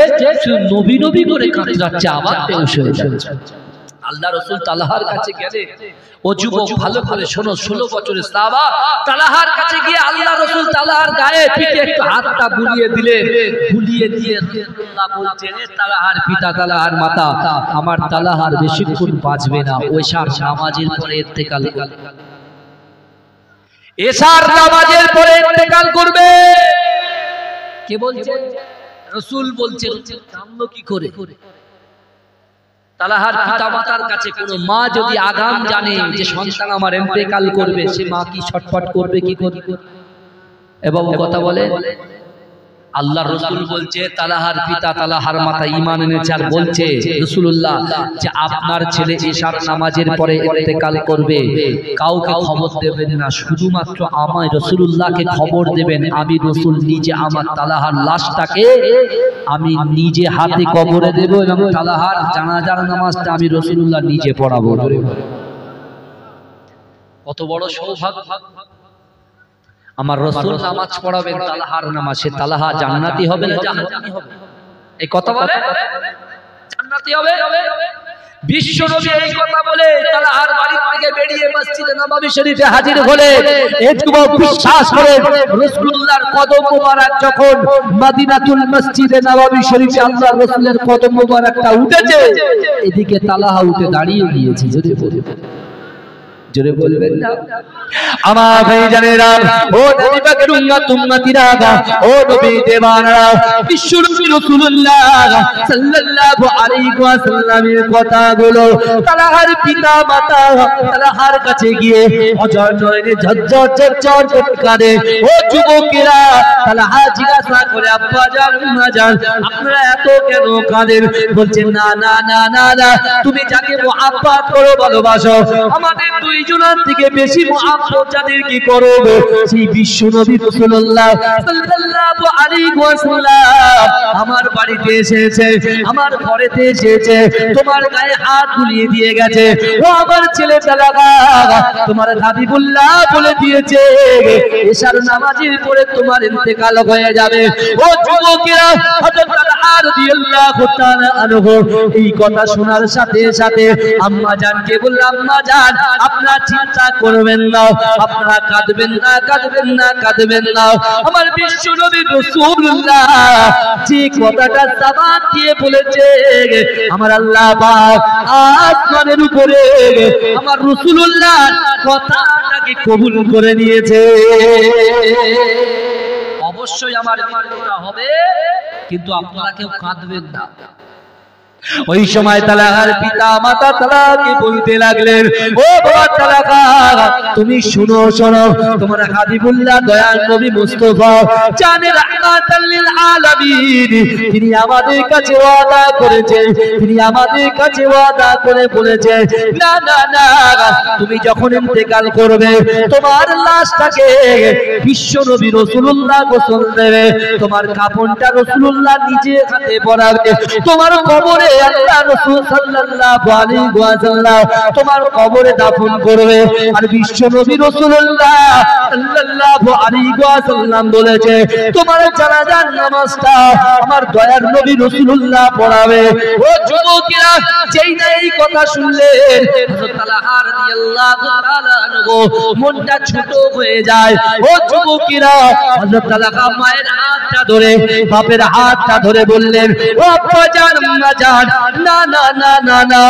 নবী নবী করে কাঁদতে যাচ্ছে, আবার বেহুশ হয়ে যাচ্ছে। আল্লাহ রাসূল তালহার কাছে গেলে, ও যুবক ভালো করে শোনো, 16 বছরের সাহাবা তালহার কাছে গিয়ে আল্লাহ রাসূল তালহার গায়ে পিঠে একটু হাতটা বুলিয়ে দিলেন। বুলিয়ে দিয়ে রাসূলুল্লাহ বলছেন, তালহার পিতা তালহার মাতা, আমার তালহার বেশিক্ষণ বাঁচবে না, ওইশার নামাজের পরে ইন্তেকাল করবে। এশার নামাজের পরে ইন্তেকাল করবে। কে বলছে? রাসূল বলছেন। জানলো কি করে? তালহার পিতামাতার কাছে কোনো মা যদি আগাম জানে যে সন্তান আমার ইন্তেকাল করবে, সে মা কি ছটফট করবে কি করবে? এবং কথা বলে আল্লাহ রাসূল বলছে, তালহার পিতা তালহার মাতা ঈমান এনেছে আর বলছে রাসূলুল্লাহ যে আপনার ছেলে এশার নামাজের পরে ইন্তেকাল করবে, কাউকে খবর দেবেন না, শুধুমাত্র আমায় রাসূলুল্লাহকে খবর দেবেন। আমি রাসূল নিজে আমার তালহার লাশটাকে আমি নিজে হাতে কবরে দেব এবং তালহার জানাজার নামাজটা আমি রাসূলুল্লাহ নিজে পড়াবো। কত বড় সৌভাগ্য! আমার রাসূল নামাজ পড়াবেন, তালহার নামাজ। সে তালহা জান্নাতি হবে না জাহান্নামী হবে? এই কথা বলে জান্নাতি হবে। বিশ্ব নবী এই কথা বলে তালহার বাড়ি থেকে বেরিয়ে মসজিদে নববী শরীফে হাজির হলে একটু বিশ্বাস করে রাসূলুল্লাহর কদম মোবারক যখন মদিনাতুল মসজিদে নববী শরীফে আল্লাহর রাসূলের কদম মোবারকটা উঠেছে, এদিকে তালহা উঠে দাঁড়িয়ে গিয়েছে। জোরে বলে জোরে বলবেন না? আমার ভাইজানেরা, ও নবী পাকের উম্মতিরা, ও নবী দেওয়ানরা, বিশ্ব নবী রাসূলুল্লাহ সাল্লাল্লাহু আলাইহি ওয়াসাল্লামের কথাগুলো তালহার পিতা মাতা তালহার কাছে গিয়ে অজর নয়নে ঝরঝর ঝরঝর করে কাঁদে। ও যুবকেরা, তালহা জিজ্ঞাসা করে, আব্বা জান আম্মা জান, আপনারা এত কেন কাঁদেন? বলছেন না না না না না, তুমি যাকে মুহাব্বত করো ভালোবাসো, আমাদের দুইজনের থেকে বেশি মুহাব্বত যাদের কি করো, সেই বিশ্ব নবী রাসূলুল্লাহ সাল্লাল্লাহু আলাইহি ওয়াসাল্লাম আমার বাড়িতে এসেছে, আমার ঘরেতে এসেছে, তোমার গায়ে হাত বুলিয়ে দিয়ে গেছে। ও আমার ছেলে তালহা, তোমার হাবিবুল্লাহ বলে দিয়েছে এশার নামাজের পরে তোমার ইন্তেকাল হয়ে যাবে। ও যুবকেরা, হযরত তালহা রাদিয়াল্লাহু তাআলা আনহু এই কথা শোনার সাথে সাথে আম্মা জানকে বলল, আম্মা জান, আপনারা চিন্তা করবেন না, আপনারা কাঁদবেন না, কাঁদবেন না, কাঁদবেন না। আমার বিশ্ব নবী রাসূলুল্লাহ যে কথাটা জবান দিয়ে বলেছে, আমার আল্লাহ পাক আসমানের উপরে আমার রাসূলুল্লাহ কথাটাকে কবুল করে নিয়েছে। অবশ্যই আমার ইমানটা হবে, কিন্তু আপনারা কেউ কাঁদবেন না। ওই সময় তালহার পিতা মাতা তালহাকে বলতে লাগলেন, ও বাবা তালহা, তুমি শুনো শোনো, তোমার হাবিবুল্লাহ দয়াল নবী মুস্তাফা জানে রাহমাতাল লিল আলামিন, তিনি আমাদের কাছে ওয়াদা করেছে, তিনি আমাদের কাছে ওয়াদা করে বলেছে, না না না, তুমি যখন ইন্তেকাল করবে তোমার লাশটাকে বিশ্ব নবী রাসূলুল্লাহ গোসল দেবে, তোমার কাফনটা রাসূলুল্লাহ নিজে হাতে পরাবে, তোমার কবরে আল্লাহ রাসূল সাল্লাল্লাহু আলাইহি ওয়াসাল্লাম তোমার কবরে দাফন করবে। আর বিশ্ব নবী রাসূলুল্লাহ সাল্লাল্লাহু আলাইহি ওয়াসাল্লাম বলেছে তোমার জানাজার নামাজটা আমার দয়ার নবী রাসূলুল্লাহ পড়াবে। ও যুবকেরা, যেই না এই কথা শুনলেন হযরত তালহা রাদিয়াল্লাহু তাআলা আনহু মনটা ছোট হয়ে যায়। ও যুবকেরা, হযরত তালহা মায়ের হাতটা ধরে, বাপের হাতটা ধরে বললেন, ও আব্বা জান, আম্মা জান, না না না না না,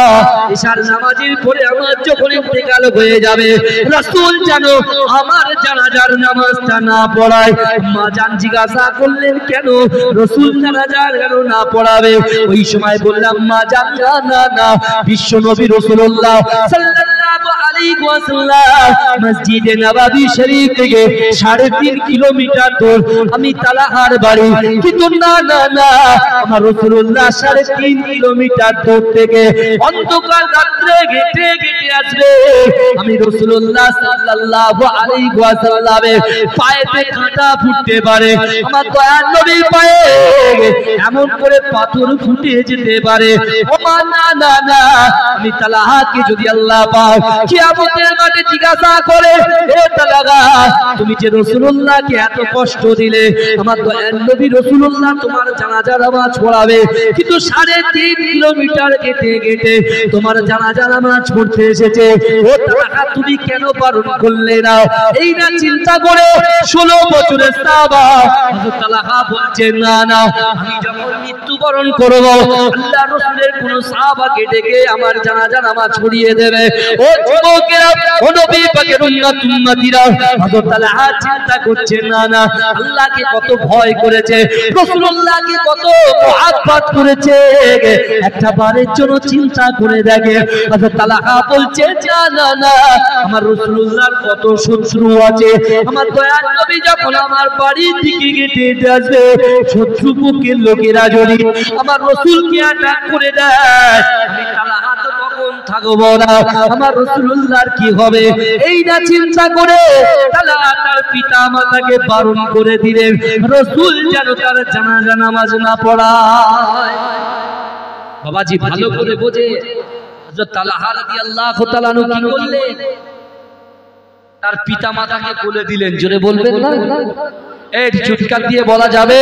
ইশার নামাজের পরে আমার যখন ইন্তেকাল হয়ে যাবে রাসূল জানো আমার জানাজার নামাজটা না পড়ায়। আম্মা জান জিজ্ঞাসা করলেন, কেন রাসূল জানাজার কেন না পড়াবে? ওই সময় বললাম, মা জান, না না না, বিশ্ব নবী রাসূলুল্লাহ সাল্লাল্লাহু আলাইহি ওয়াসাল্লাম মসজিদে নববী শরীফ থেকে 3.5 কিলোমিটার দূর আমি তালহার বাড়ি, কিন্তু না না না, আমার রাসূলুল্লাহ 3.5 কিলোমিটার দূর থেকে অন্ধকার রাত্রে হেঁটে হেঁটে আসবে। আমি রাসূলুল্লাহ সাল্লাল্লাহু আলাইহি ওয়াসাল্লামের পায়েতে কাঁটা ফুটতে পারে, আমার দয়ার নবীর পায়ে এমন করে পাথর ফুটে যেতে পারে। ও মা, না না না, আমি তালহাকে যদি আল্লাহ পাক কিয়ামতের মাঠে জিজ্ঞাসা করে, হে তালহা, তুমি যে রাসূলুল্লাহকে এত কষ্ট দিলে, আমার দয়ার নবী রাসূলুল্লাহ তোমার জানাজা নামাজ পড়াবে, কিন্তু 3.5 কিলোমিটার হেঁটে হেঁটে তোমার জানাজা নামাজ পড়তে এসেছে, ও তালহা তুমি কেন পালন করলে না? এই না চিন্তা করে 16 বছরের সাহাবা হযরত তালহা বলছে, না না, আমি যখন মৃত্যুবরণ করব আল্লাহ রাসূলের কোন সাহাবাকে ডেকে আমার জানাজা নামাজ পড়িয়ে দেবে। ও যুবকেরা, ও নবী পাকের উম্মতিরা, হযরত তালহা চিন্তা করছে, না না, আল্লাহকে কত ভয় করেছে, রাসূলুল্লাহকে কত মুহাব্বত করেছে, একটা বারের জন্য চিন্তা করে দেখে। হযরত তালহা বলছে, না না না, আমার রাসূলুল্লাহর কত শত্রু আছে, আমার দয়ার নবী যখন আমার বাড়ির দিকে হেঁটে আসবে শত্রুপক্ষের লোকেরা যদি আমার রাসূলকে অ্যাটাক করে দেয়, আমি তালহা তো তখন থাকবো না, আমার রাসূলুল্লাহর কি হবে? এই না চিন্তা করে তালহা তার পিতা মাতাকে বারণ করে দিলেন রাসূল যেন তার জানাজা নামাজ না পড়ায়। বাবাজি ভালো করে বোঝে, হযরত তালহা রাদিয়াল্লাহু তাআলা আনহু কি করলেন? তার পিতা মাতাকে বলে দিলেন। জোরে বলবেন না? এই চিৎকার দিয়ে বলা যাবে?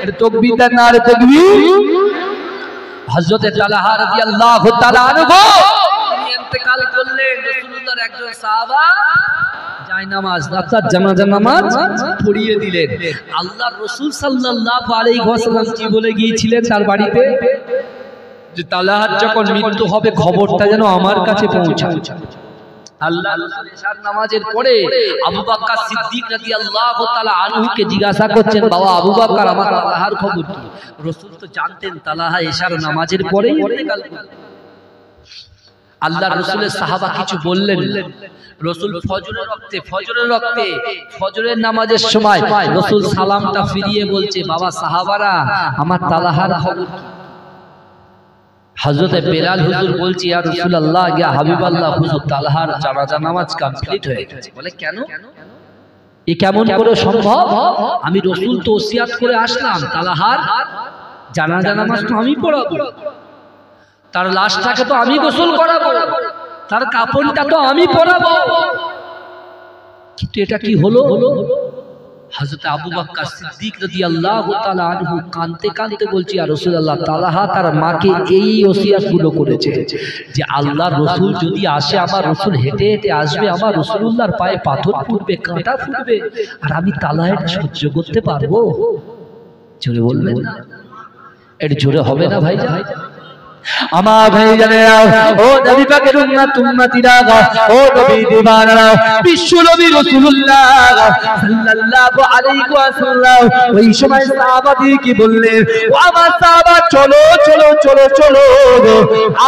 এটা তাকবীর দেন না? আরে তাকবীর! হযরত তালহা রাদিয়াল্লাহু তাআলা আনহু তিনি ইন্তেকাল করলেন, রাসূলুল্লাহর একজন সাহাবা জায়নামাজ রাতে জানাজা নামাজ পড়িয়ে দিলেন। আল্লাহর রাসূল সাল্লাল্লাহু আলাইহি ওয়াসাল্লাম কি বলে গিয়েছিলেন তার বাড়িতে? যে তালহার যখন মৃত্যু হবে খবরটা যেন আমার কাছে পৌঁছায়। আল্লাহ রাসূল ইশার নামাজের পরে আবু বকর সিদ্দিক রাদিয়াল্লাহু তাআলা আনহুকে জিজ্ঞাসা করছেন, বাবা আবু বকর, আমার তালহার খবর কি? রাসূল তো জানতেন তালহা ইশার নামাজের পরেই ইন্তেকাল করবে। আল্লাহ রাসূলের সাহাবা কিছু বললেন না। রাসূল ফজরের রক্তে ফজরের নামাজের সময় রাসূল সালামটা ফিরিয়ে বলছে, বাবা সাহাবারা, আমার তালহার খবর কি? হযরত বেলাল হুজুর বলছি, ইয়া রাসূলুল্লাহ, ইয়া হাবিবাল্লাহ, হুজুর তালহার জানাজা নামাজ কমপ্লিট হয়ে গেছে। বলে, কেন? এ কেমন করে সম্ভব? আমি রাসূল তো ওসিয়াত করে আসলাম তালহার জানাজা নামাজ তো আমি পড়াবো, তার লাশটাকে তো আমি গোসল করাবো, তার কাফনটা তো আমি পরাবো, কিন্তু এটা কি হলো? হযরত আবু বকর সিদ্দিক রাদিয়াল্লাহু তাআলা আনহু কাঁদতে কাঁদতে বলছি, ইয়া রাসূলুল্লাহ, তালহা তার মাকে এই ওসিয়াতগুলো করেছে যে আল্লাহর রাসূল যদি আসে, আমার রাসূল হেঁটে হেঁটে আসবে, আমার রাসূলুল্লাহর পায়ে পাথর ফুটবে, কাঁটা ফুটবে, আর আমি তালহা এটা সহ্য করতে পারবো? জোরে বলবেন না? এটা জোরে হবে না ভাইজান? আমার ভাই জানেরা, ও নবী পাকের উম্মতিরা, ও নবী দিবানারা, বিশ্ব নবী রাসূলুল্লাহ সাল্লাল্লাহু আলাইহি ওয়াসাল্লাম ওই সময় সাহাবাদেরকে বললেন, ও আমার সাহাবা, চলো চলো চলো চলো,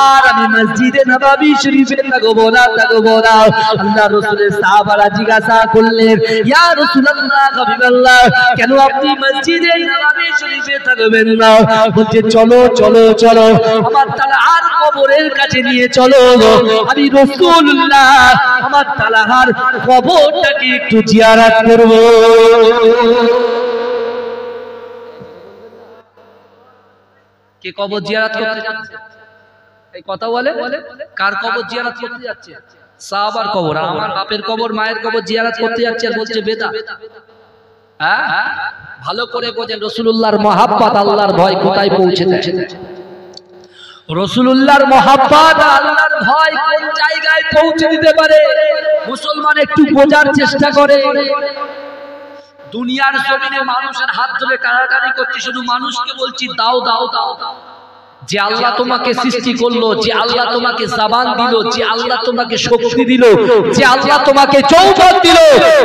আর আমি মসজিদে নববী শরীফে থাকবো না। আল্লাহ রাসূলের সাহাবারা জিজ্ঞাসা করলেন, ইয়া রাসূলুল্লাহ, হাবিবাল্লাহ, কেন আপনি মসজিদে নববী শরীফে থাকবেন না? বলছে, চলো চলো চলো, আমার তালহার কবরের কাছে নিয়ে চলো, আমি রাসূলুল্লাহ আমার তালহার কবরটাকে একটু জিয়ারত করব। কে কবর জিয়ারত করতে যাচ্ছে? এই কথা বলে, কার কবর জিয়ারত করতে যাচ্ছে? সাহাবার কবর। আমার বাপের কবর মায়ের কবর জিয়ারত করতে যাচ্ছে আর বলছে বেদা। হ্যাঁ, ভালো করে বোঝেন রাসূলুল্লাহর মহব্বত আল্লাহর ভয় কোথায় পৌঁছে দেয়। রাসূলুল্লাহর মহব্বত আল্লাহর ভয় কোন জায়গায় পৌঁছে দিতে পারে মুসলমান একটু বোঝার চেষ্টা করে। দুনিয়ার জমিনে মানুষের হাত ধরে টানাটানি করছি, শুধু মানুষকে বলছি দাও দাও দাও। যে আল্লাহ তোমাকে সৃষ্টি করলো, যে আল্লাহ তোমাকে জবান দিল, যে আল্লাহ তোমাকে শক্তি দিল, যে আল্লাহ তোমাকে যৌবন দিল,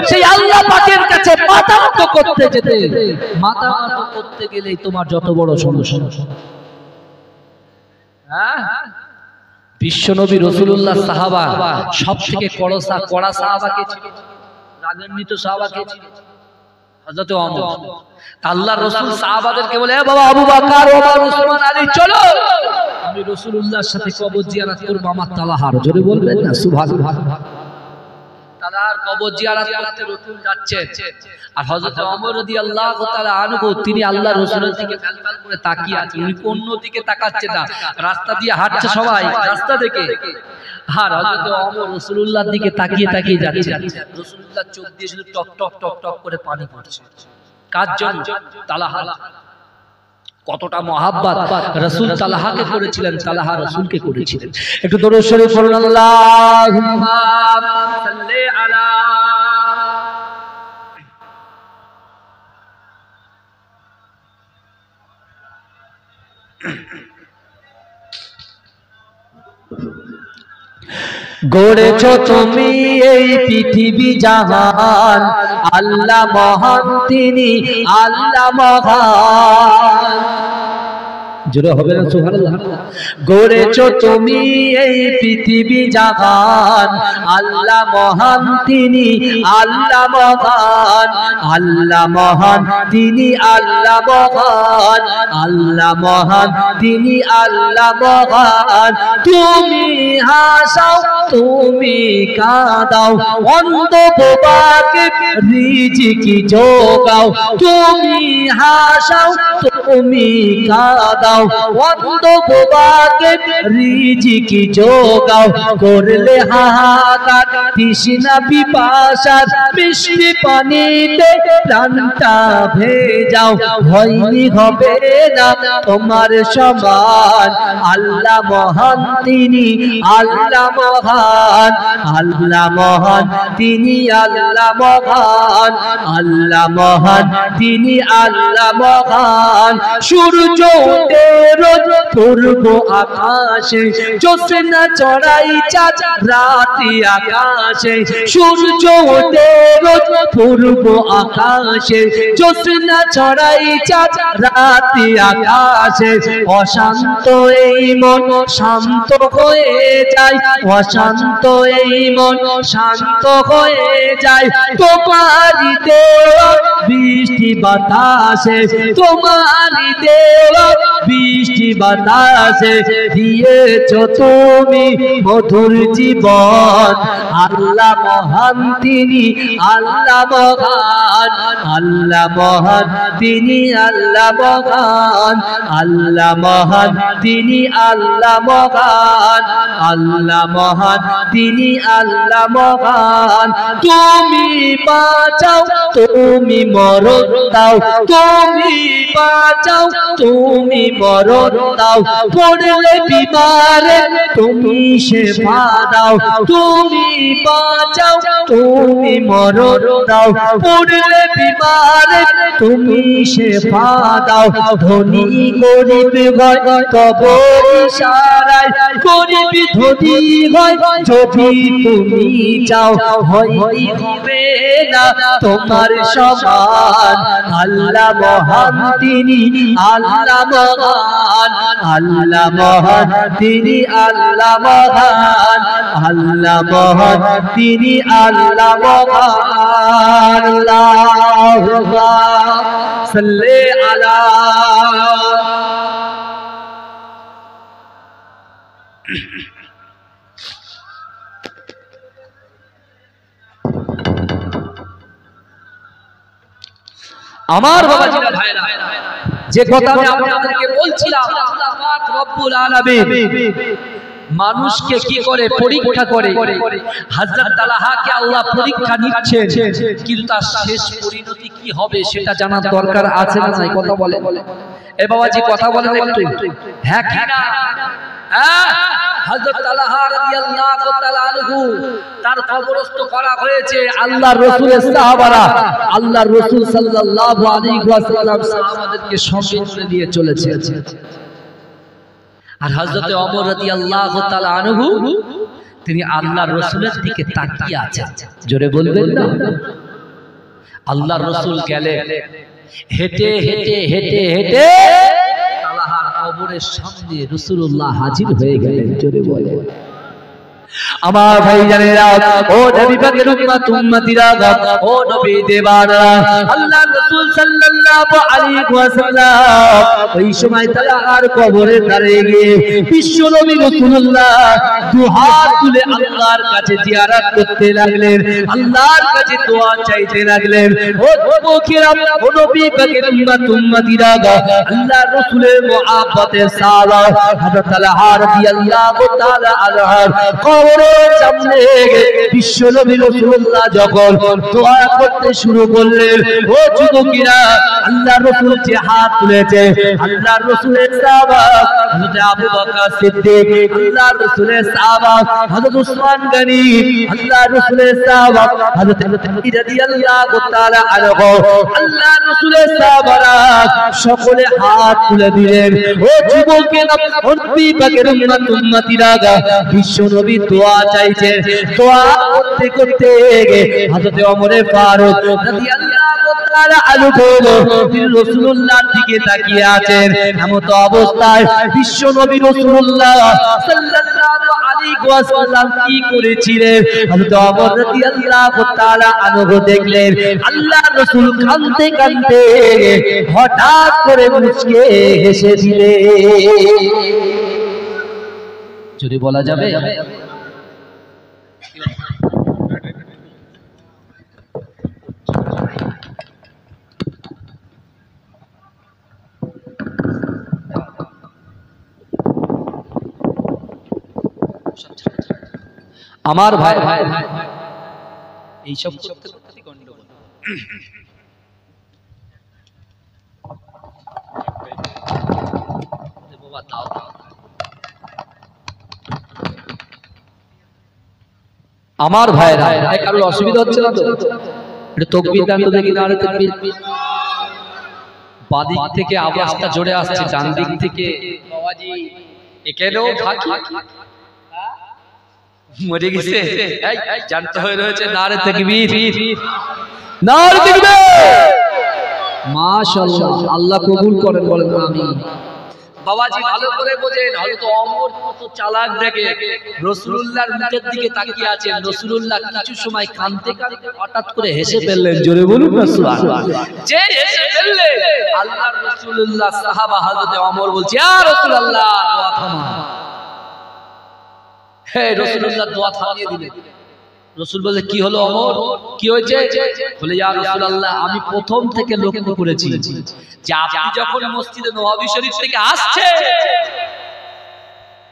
সেই আল্লাহ পাকের কাছে মাথা নত করতে যেতে, মাথা নত করতে গেলেই তোমার যত বড় সমস্যা। হ্যাঁ, বিশ্বনবী রাসূলুল্লাহ সাহাবা সবথেকে কড়া সাহাবা কে ছিল? রাগান্বিত সাহাবা কে ছিল? হযরত ওমর। আল্লাহর রাসূল সাহাবাদেরকে বলে, এ বাবা আবু বকর, ওমর, উসমান, আলী চলো, আমি রাসূলুল্লাহর সাথে কবর জিয়ারত করব। আমার তালাহার জোরে বলবেন না সুবহানাল্লাহ। তালাহার কবর জিয়ারত করতে রাসূল যাচ্ছে, আর হযরত ওমর রাদিয়াল্লাহু তাআলা আনহু তিনি আল্লাহর রাসূলের দিকে ফ্যালফ্যাল করে তাকিয়ে আছেন। উনি অন্য দিকে তাকাচ্ছে না, রাস্তা দিয়ে হাঁটছে সবাই রাস্তা দেখে, আর হযরত ওমর রাসূলুল্লাহর দিকে তাকিয়ে তাকিয়ে যাচ্ছে। রাসূলুল্লাহ চোখ দিয়ে শুধু টক টক টক টক করে পানি পড়ছে। কার জন্য? তালহা। কতটা মহাব্বত রাসূল তালহাকে করেছিলেন, তালহা রাসূলকে করেছিলেন। একটু দরুদ শরীফ পড়ুন, আল্লাহুম্মা সাল্লি আলা। গড়েছ তুমি এই পৃথিবী জাহান, আল্লাহ মহান তিনি আল্লাহ মহান। জোরে হবে না সুবহানাল্লাহ। গড়েছ তুমি এই পৃথিবী জাহান, আল্লাহ মহান তিনি আল্লাহ মহান। আল্লাহ মহান তিনি আল্লাহ মহান, আল্লাহ মহান তিনি আল্লাহ মহান। তুমি হাসাও তুমি কাঁদাও, অন্ধ বোবাকে রিজিকি যোগাও। তুমি হাসাও তুমি কাঁদাও, অন্ধ বোবাকে রিজিকি যোগাও। করলে হাহাকার তৃষ্ণা পিপাসার, মিষ্টি পানিতে প্রাণটা ভেজাও। হয়নি হবে না তোমার সমান, আল্লাহ মহান তিনি আল্লাহ মহান। আল্লাহ মহান তিনি আল্লাহ মহান, আল্লাহ মহান তিনি আল্লাহ মহান। সূর্য ওঠে রোজ পূর্ব আকাশে, জ্যোৎস্না চড়াই চাঁদ রাতি আকাশে। সূর্য ওঠে রোজ পূর্ব আকাশে, জ্যোৎস্না চড়াই চাঁদ রাতি আকাশে। অশান্ত এই মন শান্ত হয়ে যায়, অশান্ত এই মন শান্ত হয়ে যায়। তোমারই দেওয়া বৃষ্টি বাতাসে, তোমারই দেওয়া বৃষ্টি বাতাসে দিয়েছ তুমি মধুর জীবন। আল্লাহ মহান তিনি আল্লাহ মহান, আল্লাহ মহান তিনি আল্লাহ মহান। আল্লাহ মহান তিনি আল্লাহ মহান, আল্লাহ মহান তিনি আল্লাহ মহান। তুমি বাঁচাও তুমি মরণ দাও, তুমি বাঁচাও তুমি মরণ দাও। পড়লে বিমারে তুমি সেবা দাও, তুমি বাঁচাও তুমি মরণ দাও। পড়লে বিমারে তুমি সেবা দাও। ধনী গরিব হয় তব ইশারায়, গরিব ধনী হয় যদি তুমি চাও। হয়নি হবে না তোমার সমান, আল্লাহ মহান তিনি আল্লাহ মহান। আল্লাহ মহান তিনি আল্লাহ মহান, আল্লাহ মহান তিনি আল্লাহ মহান। আল্লাহুম্মা সাল্লি আলা। আমার বাবাজিরা ভাইরা, যে কথা আমি আপনাদেরকে বলছিলাম, আল্লাহ পাক রব্বুল আলামিন মানুষকে কি করে পরীক্ষা করে। হযরত তালহাকে আল্লাহ পরীক্ষা নিচ্ছেন, কিন্তু তার শেষ পরিণতি কি হবে সেটা জানার দরকার আছে না নাই? কথা বলে এ বাবাজি, কথা বলেন একটু, হ্যাঁ কি না? হ্যাঁ, হযরত তালহা রাদিয়াল্লাহু তাআলা আনহু তার কবরস্থ করা হয়েছে। আল্লাহর রাসূলের সাহাবারা, আল্লাহর রাসূল সাল্লাল্লাহু আলাইহি ওয়াসাল্লাম সাহাবাদেরকে সঙ্গে করে নিয়ে চলেছে। আর হযরত ওমর রাদিয়াল্লাহু তাআলা আনহু তিনি আল্লাহর রাসূলের দিকে তাকিয়ে আছেন। জোরে বলবেন না? আল্লাহর রাসূল গেলেন, হেঁটে হেঁটে হেঁটে হেঁটে তালহার কবরের সামনে রাসূলুল্লাহ হাজির হয়ে গেলেন। জোরে বলেন। আমার ভাই জানেরা, ও নবী পাকের উম্মত উম্মতিরা, ও নবী দেবারা, আল্লাহর রাসূল সাল্লাল্লাহু আলাইহি ওয়াসাল্লাম ওই সময় তালহার কবরে দাঁড়িয়ে গিয়ে বিশ্ব নবী রাসূলুল্লাহ দুহাত তুলে আল্লাহর কাছে জিয়ারত করতে লাগলেন, আল্লাহর কাছে দোয়া চাইতে লাগলেন। ও যুবকেরা, ও নবী পাকের উম্মত উম্মতিরা, আল্লাহর রাসূলের মুহাব্বতের সাহাবা হযরত তালহা রাদিয়াল্লাহু তাআলা আনহু কবরের সামনে বিশ্ব নবী রাসূলুল্লাহ যখন দোয়া করতে শুরু করলেন, ও যুবকেরা, আল্লাহর রাসূল যে হাত তুলেছে, আল্লাহর রাসূলের সাহাবা হযরত আবু বকর সিদ্দিক, আল্লাহর রাসূলের সাহাবা হযরত উসমান গনি, আল্লাহর রাসূলের সাহাবা হযরত আলী রাদিয়াল্লাহু তাআলা আনহু, আল্লাহর রাসূলের সাহাবারা সকলে হাত তুলে দিলেন। ও যুবকেরা, ও নবী পাকের উম্মত উম্মতিরা, বিশ্ব নবী দোয়া চাইছে, দোয়া করতে করতে হযরত ওমর ফারুক রাদিয়াল্লাহু তাআলা আনহু রাসূলুল্লাহর দিকে তাকিয়ে আছেন। এমত অবস্থায় বিশ্ব নবী রাসূলুল্লাহ সাল্লাল্লাহু আলাইহি ওয়াসাল্লাম কি করেছিলেন? হযরত ওমর রাদিয়াল্লাহু তাআলা আনহু দেখলেন আল্লাহর রাসূল কাঁদতে কাঁদতে হঠাৎ করে মুচকে হেসে দিলেন। যদি বলা যাবে, আমার ভাই এইসব করতে করতে গন্ডগোল। আমার ভাইরা, কারোর অসুবিধা হচ্ছে না তো? এটা তাকবীর দান তো দেখি না, আরে তাকবীর। বাদিক থেকে আওয়াজটা জোরে আসছে, ডান দিক থেকে বাবাজি এখানেও ফাঁকি মরে গেছে, জানতে হয়ে রয়েছে। নারে তাকবীর, নারে তাকবীর, মাশাআল্লাহ, আল্লাহ কবুল করেন, বলেন আমিন। বাবাজি ভালো করে বোঝেন, হয়তো ওমর কত চালাক দেখে, রাসূলুল্লাহর মুখের দিকে তাকিয়ে আছেন। রাসূলুল্লাহ কিছু সময় কাঁদতে কাঁদতে হঠাৎ করে হেসে ফেললেন। জোরে বলুন না সুবহানাল্লাহ। যে হেসে ফেললেন, আল্লাহর রাসূলুল্লাহ সাহাবা হযরত ওমর বলছে, ইয়া রাসূলুল্লাহ, দোয়া থামান। হে রাসূলুল্লাহ দোয়া থামিয়ে দিলেন। রাসূল বলে, কি হলো ওমর, কি হয়েছে? বলে, ইয়া রাসূলুল্লাহ, আমি প্রথম থেকে লক্ষ্য করেছি যে আপনি যখন মসজিদে নববী শরীফ থেকে আসছে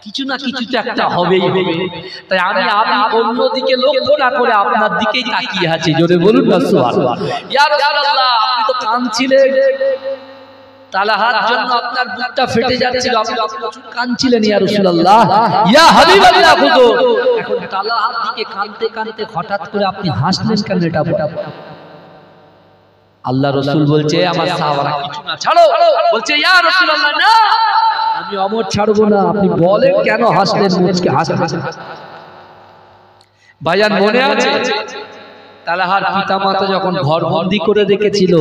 কিছু না কিছু তো একটা হবেই হবে, তাই আমি অন্যদিকে লক্ষ্য না করে আপনার দিকেই তাকিয়ে আছি। জোরে বলুন না সুবহানাল্লাহ। ইয়া রাসূলুল্লাহ, আপনি তো কাঁদছিলেন, তালহার জন্য আপনার বুকটা ফেটে যাচ্ছিল, আপনি প্রচুর কাঁদছিলেন। ইয়া রাসূলুল্লাহ, ইয়া হাবিবাল্লাহ, হুজুর, এখন তালহার দিকে কাঁদতে কাঁদতে হঠাৎ করে আপনি হাসলেন কেন? এটা আল্লাহ রাসূল বলছে, আমার সাহাবারা কিছু না, ছাড়ো। বলছে, ইয়া রাসূলুল্লাহ, না, আমি ওমর ছাড়বো না। আপনি বলেন কেন হাসলেন, মুচকে হাসলেন? ভাইজান মনে আছে তালহার পিতামাতা যখন ঘরবন্দি করে রেখেছিল,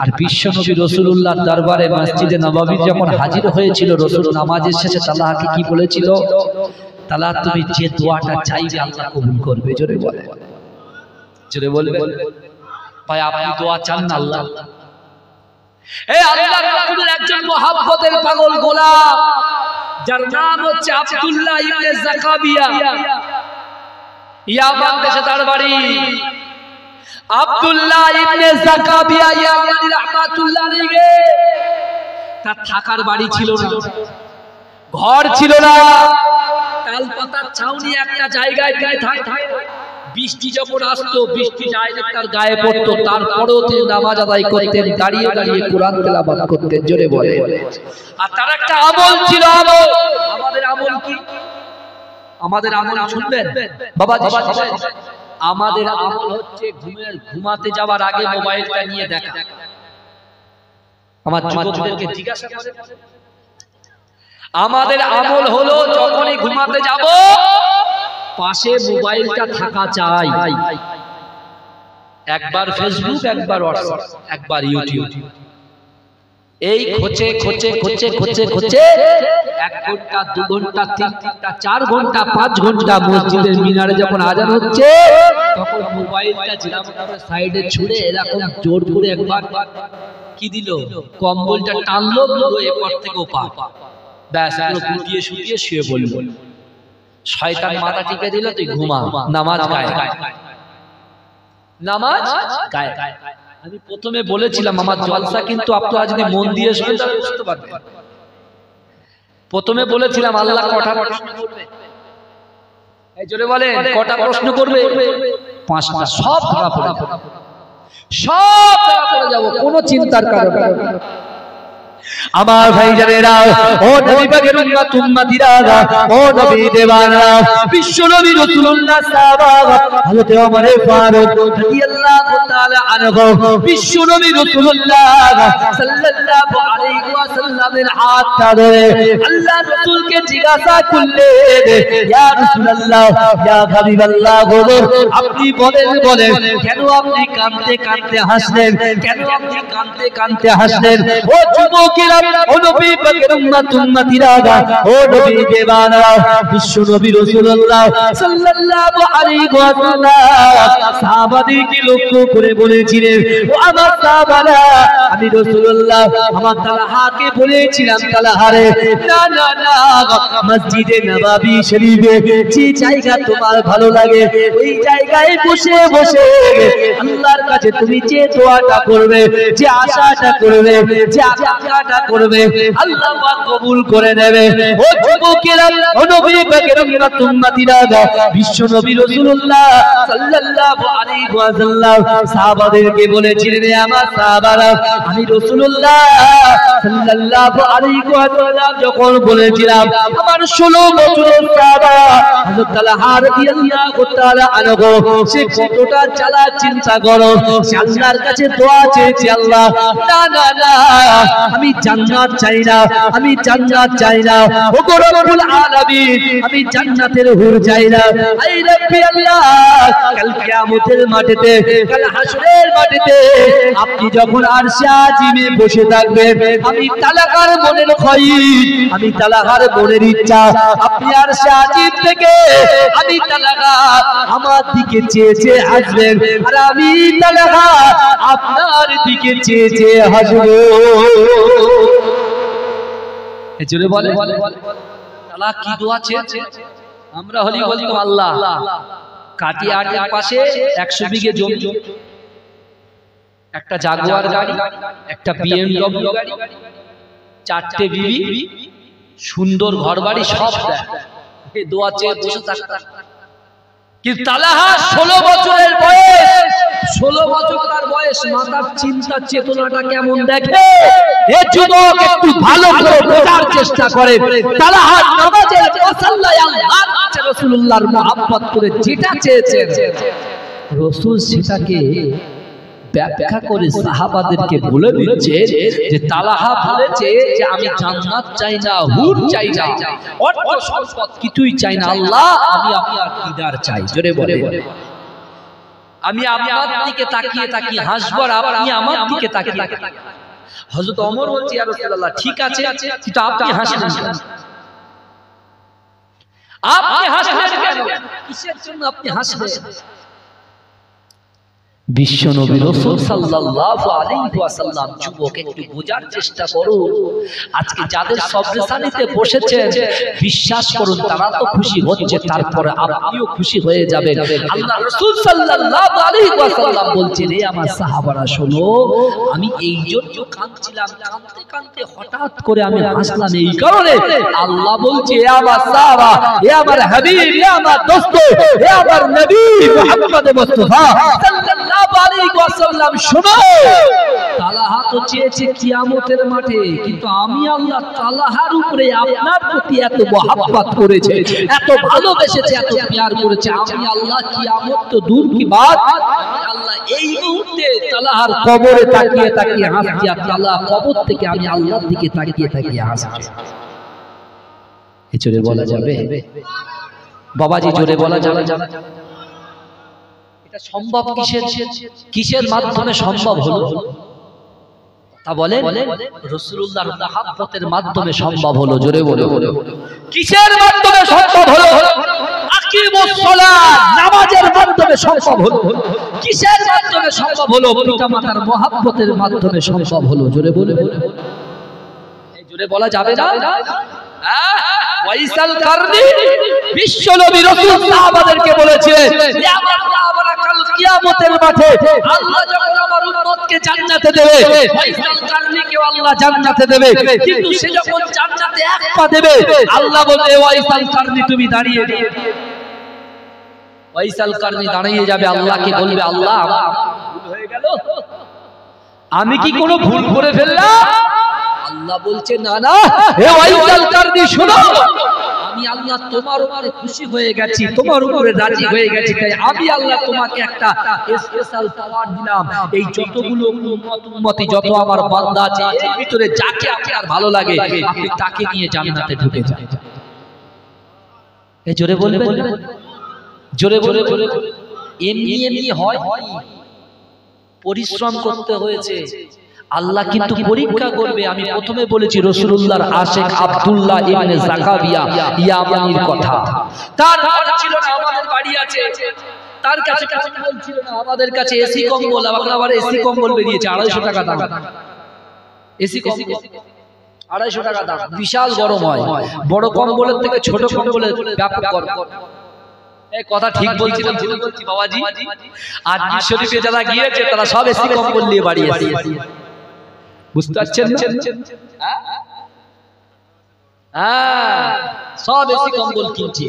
আর বিশ্বনবী রাসূলুল্লাহর দরবারে মসজিদে নববী যখন হাজির হয়েছিল, রাসূল নামাজের শেষে তালহাকে কি বলেছিল? তালহা, তুমি যে দোয়াটা চাইবে আল্লাহ কবুল করবে। জোরে বলে, জোরে বলবে ভাই, আপনি দোয়া চান না আল্লাহ? এই আল্লাহর রাসূলের একজন মুহাব্বতের পাগল গোলাম, যার নাম হচ্ছে আব্দুল্লাহ ইবনে যাকাবিয়া, ইয়ামান দেশে তার বাড়ি। আব্দুল্লাহ ইবনে যাকাবিয়া ইয়ামানি রাহমাতুল্লাহ আলাইহি তার থাকার বাড়ি ছিল না, ঘর ছিল না, তালপাতার ছাউনি একটা জায়গায় তিনি থাকতেন। বৃষ্টি যখন আসতো, বৃষ্টি ডাইরেক্ট তার গায়ে পড়তো, তারপরেও তিনি নামাজ আদায় করতেন, দাঁড়িয়ে দাঁড়িয়ে কোরআন তেলাওয়াত করতেন। জোরে বলে। আর তার একটা আমল ছিল, আমল। আমাদের আমল কি? আমাদের আমল শুনবেন বাবাজি, আমাদের আমল হচ্ছে ঘুমাতে যাওয়ার আগে মোবাইলটা নিয়ে দেখা। আমার যুবকদেরকে জিজ্ঞাসা করে, আমাদের আমল হলো যখনই ঘুমাতে যাব পাশে মোবাইলটা থাকা চাই। একবার ফেসবুক, একবার হোয়াটসঅ্যাপ, একবার ইউটিউব, এই খোঁচে খোঁচে খোঁচে খোঁচে খোঁচে 1 ঘন্টা 2 ঘন্টা 3 ঘন্টা 4 ঘন্টা 5 ঘন্টা মসজিদের মিনারে যখন আজান হচ্ছে তখন মোবাইলটা জিরাফের সাইডে ছুঁড়ে এরকম জোর করে একবার কি দিল, কম্বলটা টানলো, এরপর থেকে ওপা ব্যাস গুটিয়ে শুটিয়ে শুয়ে বলল। শয়তান মাথা টিকে দিল, তুই ঘুমা, নামাজ গায়ে, নামাজ গায়ে। আমি প্রথমে বলেছিলাম আমার জলসা কিন্তু আপনারা যদি মন দিয়ে শুনেন তাহলে বুঝতে পারবেন। প্রথমে বলেছিলাম আল্লাহ কটা প্রশ্ন করবে, এই জোরে বলেন কটা প্রশ্ন করবে? 5টা। সব ধরা পড়ে যাবে, সব ধরা পড়ে যাব, কোনো চিন্তার কারণ নেই। আমার ভাইজানেরা, ও নবী পাকের উম্মতিরা, ও নবী দেওয়ানা, বিশ্ব নবী রাসূলুল্লাহ সাহাবা হযরত ওমর ফারুক রাদিয়াল্লাহু তাআলা আনহু বিশ্ব নবী রাসূলুল্লাহ সাল্লাল্লাহু আলাইহি ওয়াসাল্লামের হাতটা ধরে আল্লাহ রাসূলকে জিজ্ঞাসা করলেন, ইয়া রাসূলুল্লাহ, ইয়া হাবিবাল্লাহ, আপনি বলেন কেন আপনি কাঁদতে কাঁদতে হাসলেন, কেন আপনি কাঁদতে কাঁদতে হাসলেন? ও যুবকেরা, ও নবী পাকের উম্মতিরা, ও নবী দেওয়ানা, বিশ্ব নবী রাসূলুল্লাহ সাল্লাল্লাহু আলাইহি ওয়াসাল্লাম সাহাবাদেরকে লক্ষ্য করে বলেছিলেন, ও আমার সাহাবারা, আমি রাসূলুল্লাহ আমার তালহাকে বলেছিলাম, তালহারে না না না, মসজিদে নববী শরীফে যে জায়গা তোমার ভালো লাগে ওই জায়গায় বসে বসে আল্লাহর কাছে তুমি যে দোয়াটা করবে, যে আশাটা করবে, যে আকাঙ্ক্ষাটা করবে, আল্লাহ পাক কবুল করে নেবে। ও যুবকেরা, ও নবী পাকের উম্মতিরা, বিশ্ব নবী রাসূলুল্লাহ সাল্লাল্লাহু আলাইহি ওয়াসাল্লাম সাহাবাদেরকে বলেছিলেন, আমার সাহাবারা, আমি রাসূলুল্লাহ সাল্লাল্লাহু আলাইহি ওয়াসাল্লাম যখন বলেছিলাম আমার 16 বছরের সাহাবা হযরত তালহা রাদিয়াল্লাহু তাআলা আনহু, সে কতটা চালাক চিন্তা করো, সে আল্লাহর কাছে দোয়া চেয়েছে, আল্লাহ না না না, আমি জান্নাত চাই না, আমি জান্নাত চাই না, ও রব্বুল আলামিন, আমি জান্নাতের হুর চাই না, আই রব্বি আল্লাহ, কাল কিয়ামতের মাঠেতে, কাল হাসরের মাঠেতে আপনি যখন আরশে আজিমে বসে থাকবেন, আমি তালাকার মনের খয়ির, আমি তালাকার মনের ইচ্ছা, আপনি আরশে আজিম থেকে আমি তালাকা আমার দিকে চেয়ে চেয়ে হাসবেন, আর আমি তালাকা আপনার দিকে চেয়ে চেয়ে হাসবো। জোরে বলে তালা কি দোয়া চেয়েছে? আমরা হলি বলতাম আল্লাহ কাটিয়াটের পাশে 100 বিঘে জমি, একটা জাগুয়ার গাড়ি, একটা BMW গাড়ি, 4টে বিবি, সুন্দর ঘরবাড়ি, সব দেয়, এই দোয়া চেয়ে বসে থাকতাম। কিন্তু তালহা 16 বছরের বয়স, 16 বছর তার বয়স, মাতার চিন্তা চেতনাটা কেমন দেখে এ যুবক একটু ভালো করে বোঝার চেষ্টা করে। তালহা নামাজের মুসাল্লায় আল্লাহর কাছে রাসূলুল্লাহর মহব্বত করে যেটা চেয়েছেন রাসূল সেটাকে ব্যাখ্যা করে সাহাবাদেরকে বলে দিচ্ছে যে তালহা বলেছে যে আমি জান্নাত চাই না, হুর চাই না, অর্থ সম্পদ কিছুই চাই না, আল্লাহ আমি আপনার দিদার চাই। জোরে বলে আমি আপনার দিকে তাকিয়ে তাকিয়ে হাসবো আর আপনি আমার দিকে তাকিয়ে। হযরত ওমর বলছে, ইয়া রাসূলুল্লাহ ঠিক আছে, কিন্তু আপনি হাসলেন কেন? আপনি হাসলেন কেন? কিসের জন্য আপনি হাসলেন? বিশ্ব নবী রাসূল সাল্লাল্লাহু আলাইহি ওয়াসাল্লাম। যুবক একটু বোঝার চেষ্টা করুন, আজকে যাদের সবরেসানিতে বসেছেন বিশ্বাস করুন তারা তো খুশি হচ্ছে, তারপরে আপনিও খুশি হয়ে যাবেন। আল্লাহ রাসূল সাল্লাল্লাহু আলাইহি ওয়াসাল্লাম বলছেন, হে আমার সাহাবারা শোনো, আমি এই জন্য কাঁদছিলাম, কাঁদতে কাঁদতে হঠাৎ করে আমি হাসলাম এই কারণে। আল্লাহ বলছে, হে আমার সাহাবা, হে আমার হাবিব, হে আমার দোস্ত, হে আমার নবী মুহাম্মদ মুস্তাফা সাল্লাল্লাহু আলাইহি ওয়াসাল্লাম শোনো, তালাহা তো চেয়েছে কিয়ামতের মাঠে, কিন্তু আমি আল্লাহ তালাহার উপরে আপনার প্রতি এত মহব্বত করেছে, এত ভালোবেসেছে, এত প্যার করেছে, আমি আল্লাহ কিয়ামত তো দূর কি বাত, আমি আল্লাহ এই মুহূর্তে তালাহার কবরে তাকিয়ে তাকিয়ে হাসছি, আর তালাহা কবর থেকে আমি আল্লাহর দিকে তাকিয়ে তাকিয়ে হাসছি। এই জোরে বলা যাবে বাবাজি, জোরে বলা যাবে? এটা সম্ভব কিসের মাধ্যমে সম্ভব হলো? তা বলেন, রাসূলুল্লাহর মহব্বতের মাধ্যমে সম্ভব হলো। জোরে বলে কিসের মাধ্যমে সম্ভব হলো? আকিমুস সালাত, নামাজের মাধ্যমে সম্ভব হলো। কিসের মাধ্যমে সম্ভব হলো? পিতামাতার মহব্বতের মাধ্যমে সম্ভব হলো। জোরে বলে এই জোরে বলা যাবে না? ওয়াইসাল কারনি বিশ্ব নবী রাসূল সাহাবাদেরকে বলেছিলেন, হে আমার সাহাবারা, কাল কিয়ামতের মাঠে আল্লাহ যখন আমার উম্মতকে জান্নাতে দেবে, ওয়াইসাল কারনিকে আল্লাহ জান্নাতে দেবে, কিন্তু সে যখন জান্নাতে এক পা দেবে আল্লাহ বলবে, ওয়াইসাল কারনি তুমি দাঁড়িয়ে যাও। ওয়াইসাল কারনি দাঁড়িয়ে যাবে, আল্লাহকে বলবে, আল্লাহ ভুল হয়ে গেল, আমি কি কোনো ভুল করে ফেললাম? আল্লাহ বলছে, না না, হে ওয়াইসাল কারনি শোনো, আমি আল্লাহ তোমার উপরে খুশি হয়ে গেছি, তোমার উপরে রাজি হয়ে গেছি, তাই আমি আল্লাহ তোমাকে একটা স্পেশাল পাওয়ার দিলাম। এই যতগুলো উম্মতি, যত আমার বান্দা আছে, এর ভিতরে যাকে আপনার ভালো লাগে আপনি তাকে নিয়ে জান্নাতে ঢুকে যান। এই জোরে বলবেন, জোরে বলে এমনি এমনি হয়, পরিশ্রম করতে হয়েছে। আল্লাহ কিন্তু পরীক্ষা করবে। আমি প্রথমে বলেছি রাসূলুল্লাহর আশিক আব্দুল্লাহ ইবনে জাকাবিয়া ইয়ামানির কথা। তার ঘর ছিল না, আমাদের বাড়ি আছে, তার কাছে কম্বল ছিল না, আমাদের কাছে এসি কম্বল, আবার এসি কম্বল বেরিয়েছে 250 টাকা দাম। এসি কম্বল 250 টাকা দাম, বিশাল গরম হয়, বড় কম্বলের থেকে ছোট কম্বলের ব্যাপক গরম। এই কথা ঠিক বলছিলাম, ভুল বলছি বাবাজি? আজ বিশ্বরূপে যারা গিয়েছে তারা সব এসি কম্বল নিয়ে বাড়ি এসেছে, বুঝতে পারছেন না? হ্যাঁ, সব এসি কম্বল কিনছে,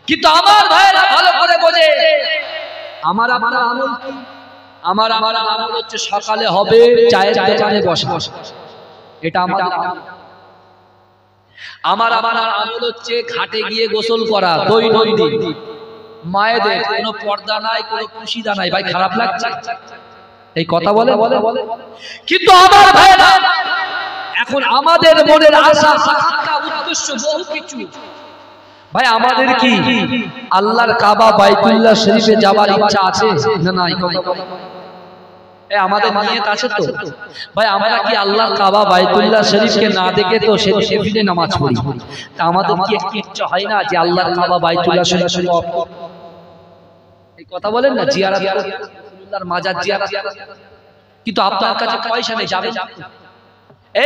কিন্তু আমার ভাইরা ভালো করে বোঝে, আমার আপনার আমল কি? আমার আমল হচ্ছে সকালে হবে চায়ের দোকানে বসা, এটা আমাদের আমল। আমার আমল হচ্ছে ঘাটে গিয়ে গোসল করা দৈনন্দিন, মায়েদের কোনো পর্দা নাই, কোনো খুশিদা নাই। ভাই খারাপ লাগছে এই কথা বলে? কিন্তু আমার ভাইরা, এখন আমাদের মনের আশা, আকাঙ্ক্ষা, উদ্দেশ্য বহু কিছু। ভাই আমাদের কি আল্লাহর কাবা বাইতুল্লাহ শরীফে যাওয়ার ইচ্ছা আছে না নাই? আমাদের নিয়ত আছে তো? ভাই আমরা কি আল্লাহর কাবা বাইতুল্লাহ শরীফকে না দেখে তো সেদিনে নামাজ পড়ি? তা আমাদের কি একটু ইচ্ছা হয় না যে আল্লাহর কাবা বাইতুল্লাহ শরীফ? এই কথা বলেন না, জিয়ারত রাসূলুল্লাহর মাজার জিয়ারত। কিন্তু আপনার কাছে পয়সা নেই, যাবেন?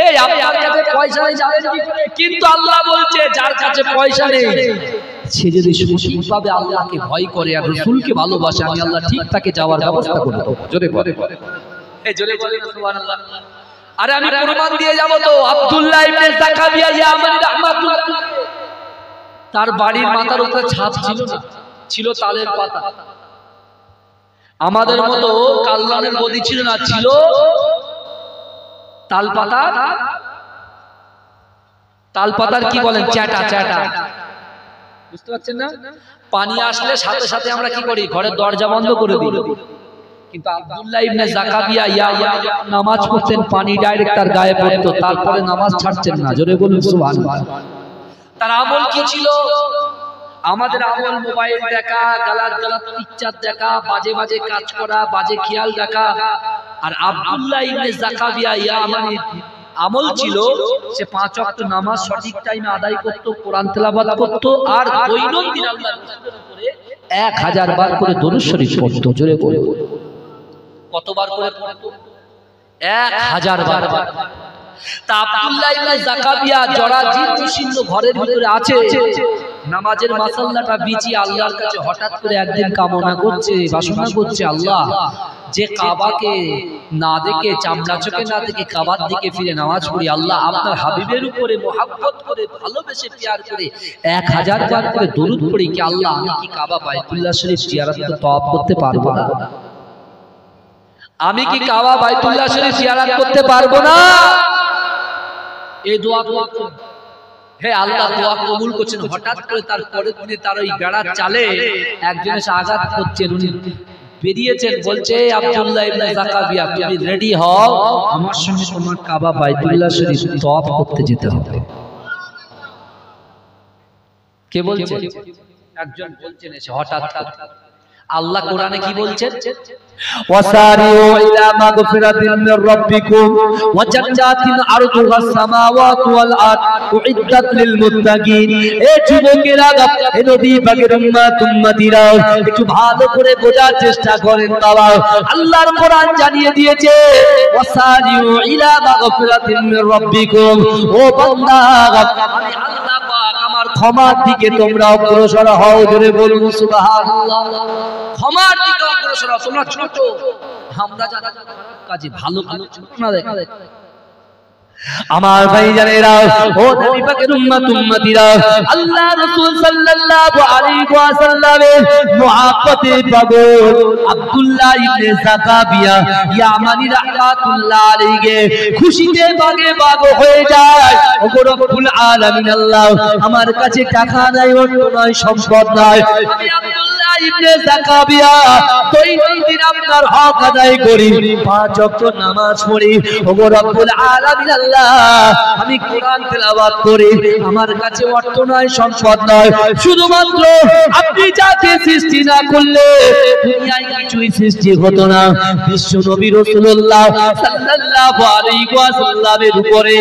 এই আপনার কাছে পয়সা নেই, যাবেন কি করে? কিন্তু আল্লাহ বলছে যার কাছে পয়সা নেই সে যদি সঠিকভাবে আল্লাহকে ভয় করে আর রাসূলকে ভালোবাসে, আমি আল্লাহ ঠিক তাকে যাওয়ার ব্যবস্থা করে দেব। জোরে বলে, এই জোরে বলে সুবহানাল্লাহ। আরে আমি প্রমাণ দিয়ে যাব তো। আব্দুল্লাহ ইবনে জাকাবিয়া ইয়ামানি রাহমাতুল্লাহ, তার বাড়ির মাথার উপরে ছাদ ছিল না, ছিল তালের পাতা। আমাদের মতো কাল্লানের গদি ছিল না, ছিল তাল পাতা। তাল পাতার কি বলেন? চ্যাটা, চ্যাটা, বুঝতে পারছেন না? পানি আসলে সাথে সাথে আমরা কি করি? ঘরের দরজা বন্ধ করে দিই। কিন্তু আব্দুল্লাহ ইবনে জাকাবিয়া নামাজ পড়তেন, পানি ডাইরেক্ট তার গায়ে পড়তো, তারপরে নামাজ ছাড়ছেন না। জোরে বলুন সুবহানাল্লাহ। তার আমল কি ছিল? আমাদের আমল মোবাইল দেখা, গালাত পিকচার দেখা, বাজে বাজে কাজ করা, বাজে খেয়াল দেখা। আর আব্দুল্লাহ ইবনে জাকাবিয়া ইয়ামানি আমল ছিল সে 5 ওয়াক্ত নামাজ সঠিক টাইমে আদায় করত, কোরআন তেলাওয়াত করত, আর দৈনন্দিন আল্লাহর রাসূলের উপরে 1000 বার করে দরুদ শরীফ পড়ত। জোরে বলুন। কতবার করে পড়তো? 1000 বার। তা আব্দুল্লাহ ইবনে যাকাবিয়া জরাজীর্ণ ঘরের ভিতরে আছে, নামাজের মাসাল্লাটা বিছিয়ে আল্লাহর কাছে হঠাৎ করে একদিন কামনা করছে, বাসনা করছে, আল্লাহ যে কাবাকে না দেখে, চামড়া চোখে না দেখে কাবার দিকে ফিরে নামাজ পড়ি, আল্লাহ আপনার হাবিবের উপরে মোহাব্বত করে ভালোবেসে প্যার করে 1000 বার করে দরুদ পড়ি, কি আল্লাহ আমি কি কাবা বাইতুল্লাহ শরীফ জিয়ারত করে তওয়াফ করতে পারবো না? আমি কি কাবা বাইতুল্লাহ শরীফ জিয়ারত করতে পারবো না? এই দোয়া করতে, হে আল্লাহ দোয়া কবুল করছেন। হঠাৎ করে তার পরের দিনে তার ওই বেড়ার চালে একজন এসে আঘাত করছেন, উনি বেরিয়েছেন, বলছে আব্দুল্লাহ ইবনে যাকাবিয়া তুমি রেডি হও, আমার সঙ্গে তোমার কাবা বাইতুল্লাহ শরীফ তওয়াফ করতে যেতে হবে। কে বলছে? একজন বলছেন এসে হঠাৎ। আল্লাহ কোরআনে কি বলছেন? ওয়াসারিউ ইলা মাগফিরাতিন মির রাব্বিকুম ওয়া জান্নাতিন আরদুহাস সামাওয়াতু ওয়াল আরদ উইদ্দাত লিল মুত্তাকিন। এ যুবকেরা, এ নবী পাকের উম্মতিরা, একটু ভালো করে বোঝার চেষ্টা করেন বাবা। আল্লাহর কোরআন জানিয়ে দিয়েছে ওয়াসারিউ ইলা মাগফিরাতিন মির রাব্বিকুম, ও বান্দা আমি আল্লাহ পাক আমার ক্ষমার দিকে তোমরা অগ্রসর হও। জোরে বলুন সুবহানাল্লাহ। ক্ষমার দিকে অগ্রসর হও। তোমরা ছোট, আমরা যারা কাজে ভালো না দেখা আমার ভাইজানেরা, ও নবী পাকের উম্মতিরা, আল্লাহ রাসূল সাল্লাল্লাহু আলাইহি ওয়াসাল্লামের মুহাব্বতে পাগল আব্দুল্লাহ ইবনে যাকাবিয়া ইয়ামানি রাহমাতুল্লাহ আলাইহি খুশিতে বাগে বাগ হয়ে যায়। ওগো রব্বুল আলামিন আল্লাহ, আমার কাছে টাকা নাই, অর্থ নাই, সম্পদ নাই, আমি আব্দুল্লাহ ইবনে যাকাবিয়া দৈনন্দিন আপনার হক আদায় করি, 5 ওয়াক্ত নামাজ পড়ি। ওগো রব্বুল আলামিন আল্লাহ, আমি কোরআন তেলাওয়াত করি, আমার কাছে অর্থ নয়, সম্পদ নয়, শুধুমাত্র আপনি যাকে সৃষ্টি না করলে দুনিয়ায় কিছুই সৃষ্টি হতো না। বিশ্ব নবী রাসূলুল্লাহ সাল্লাল্লাহু আলাইহি ওয়াসাল্লামের উপরে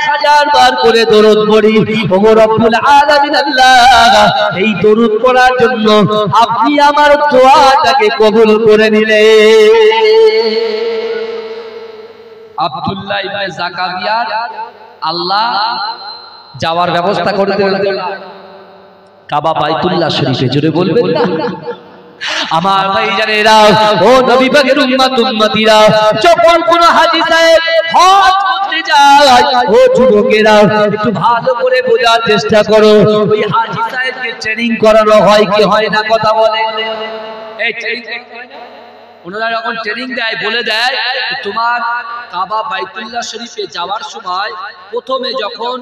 1000 বার করে দরুদ পড়ি। ওগো রব্বুল আলামিন আল্লাহ, এই দরুদ পড়ার জন্য আপনি আমার দোয়াটাকে কবুল করে নিলেন। আব্দুল্লাহ ইবনে যাকাবিয়ার আল্লাহ যাওয়ার ব্যবস্থা করে দিলেন কাবা বাইতুল্লাহ শরীফে। জোরে বলবেন না? আমার ভাইজানেরা, ও নবী পাকের উম্মতিরা, যখন কোন হাজী সাহেব হজ করতে যায়, ও যুবকেরা একটু ভালো করে বোঝার চেষ্টা করো, ওই হাজী সাহেবকে ট্রেনিং করানো হয় কি হয় না? কথা বলে এই ট্রেনিং ওনারা যখন ট্রেনিং দেয়, বলে দেয় তোমার কাবা বাইতুল্লাহ শরীফে যাওয়ার সময় প্রথমে যখন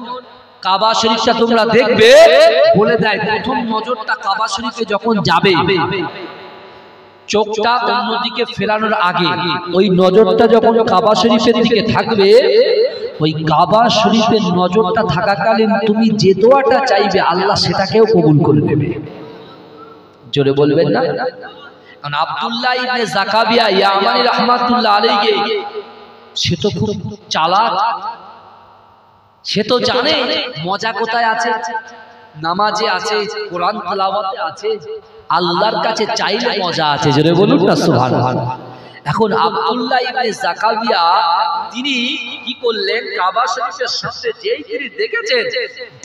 কাবা শরীফটা তোমরা দেখবে, বলে দেয় প্রথম নজরটা কাবা শরীফে যখন যাবে, চোখটা অন্যদিকে ফেরানোর আগে ওই নজরটা যখন কাবা শরীফের দিকে থাকবে, ওই কাবা শরীফের নজরটা থাকাকালীন তুমি যে দোয়াটা চাইবে আল্লাহ সেটাকেও কবুল করে নেবে। জোরে বলবেন না? কারণ আব্দুল্লাহ ইবনে যাকাবিয়া ইয়ামানি রাহমাতুল্লাহ আলাইহি সে তো খুব চালাক, সে তো জানে মজা কোথায় আছে, নামাজে আছে, কোরআন তেলাওয়াতে আছে, আল্লাহর কাছে চাইলে মজা আছে। জোরে বলুন না সুবহানাল্লাহ। এখন আব্দুল্লাহ ইবনে যাকাবিয়া তিনি কি করলেন, কাবা শরীফের সামনে যেই তিনি দেখেছেন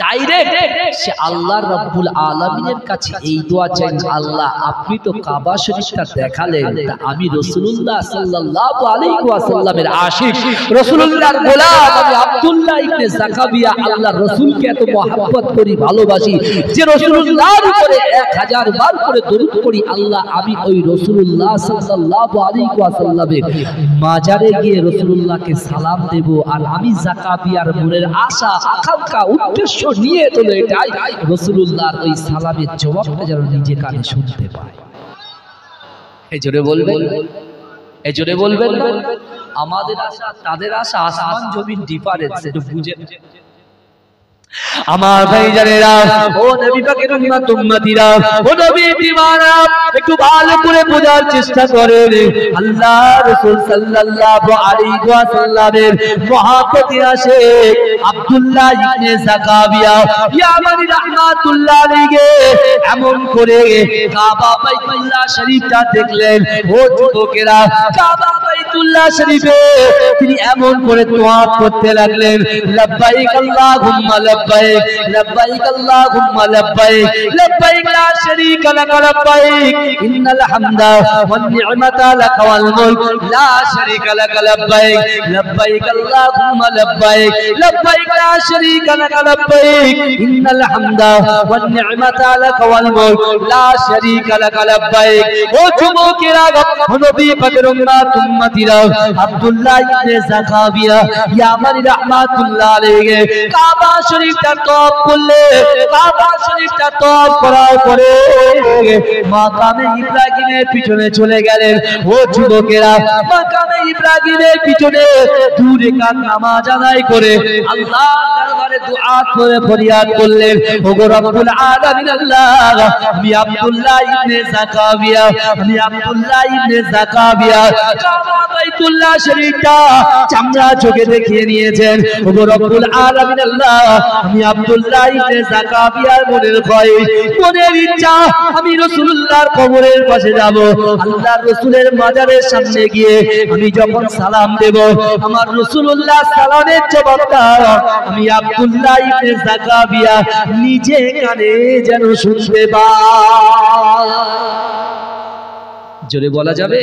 ডাইরেক্ট সে আল্লাহ রাব্বুল আলামিনের কাছে এই দোয়া চাইলেন, আল্লাহ আপনি তো কাবা শরীফটা দেখালেন, আমি রাসূলুল্লাহ সাল্লাল্লাহু আলাইহি ওয়াসাল্লামের আশিক, রাসূলুল্লাহর গোলাম আমি আব্দুল্লাহ ইবনে যাকাবিয়া আল্লাহর রাসূলকে এত মহব্বত করি, ভালোবাসি যে রাসূলুল্লাহর উপরে 1000 বার করে দরুদ পড়ি, আল্লাহ আমি ওই রাসূলুল্লাহ সাল্লাল্লাহু আলাইহি ওয়াসাল্লামের মাজারে গিয়ে রাসূলুল্লাহকে সালাম দেব, আর আমি যাকাবিয়ার মনের আশা আকাঙ্ক্ষা উদ্দেশ্য নিয়ে চলে যাই রাসূলুল্লাহর ওই সালামের জবাবটা যেন নিজে কানে শুনতে পাই। এই জোরে বলবেন, এই জোরে বলবেন না? আমাদের আশা তাদের আশা আসমান জমিন ডিফারেন্স, একটু বুঝে আমার ভাইজানেরা, ও নবী পাকের উম্মতিরা, ও নবী দিওয়ানা, একটু ভালো করে বোঝার চেষ্টা করেন। আল্লাহ রাসূল সাল্লাল্লাহু আলাইহি ওয়াসাল্লামের মহব্বতে আসে আব্দুল্লাহ ইবনে যাকাবিয়া ইয়ামানি রাহমাতুল্লাহ আলাইহি এমন করে কাবা বাইতুল্লাহ শরীফটা দেখলেন। ও যুবকেরা, কাবা বাইতুল্লাহ শরীফে তিনি এমন করে তোয়াফ করতে লাগলেন, লব্বাইক আল্লাহুম্মা লব্বাইক, লব্বাইক আল্লাহুম্মা লব্বাইক, লব্বাইক লা শারীকা লাক লব্বাইক, ইন্নাল হামদা ওয়ান নি'মাতা লাক ওয়াল মুলক লা শারীকা লাক লব্বাইক, লব্বাইক আল্লাহুম্মা লব্বাইক, লব্বাইক লা শারীকা লাক লব্বাইক, ইন্নাল হামদা ওয়ান নি'মাতা লাক ওয়াল মুলক লা শারীকা লাক লব্বাইক। ও যুবকেরা, নবী পাকের উম্মতিরা, আব্দুল্লাহ ইবনে যাকাবিয়া ইয়ামানি রাহমাতুল্লাহ আলাইহি কাবা শরীফটা তওয়াফ করলে, কাবা শরীফটা তওয়াফ করার পরে মাকামে ইব্রাহিমের পিছনে চলে গেলেন। ও যুবকেরা, মাকামে ইব্রাহিমের পিছনে দুই রাকাত নামাজ আদায় করে আল্লাহর দরবারে দুআ করে ফরিয়াদ করলেন, ওগো রব্বুল আলামিন আল্লাহ, আমি আব্দুল্লাহ ইবনে যাকাবিয়া, আমি আব্দুল্লাহ ইবনে যাকাবিয়া কাবা বাইতুল্লাহ শরীফটা চামড়া চোখে দেখিয়ে নিয়েছেন। ওগো রব্বুল আলামিন আল্লাহ, আমি আব্দুল্লাহ ইবনে যাকাবিয়ার মনের খয়েশ, মনের ইচ্ছা, আমি রাসূলুল্লাহর কবরের পাশে যাব, আল্লাহর রাসূলের মাজারের সামনে গিয়ে আমি যখন সালাম দেব, আমার রাসূলুল্লাহ সালামের জবাবটা আমি আব্দুল্লাহ ইবনে যাকাবিয়া নিজে কানে যেন শুনতে পাই। জোরে বলা যাবে?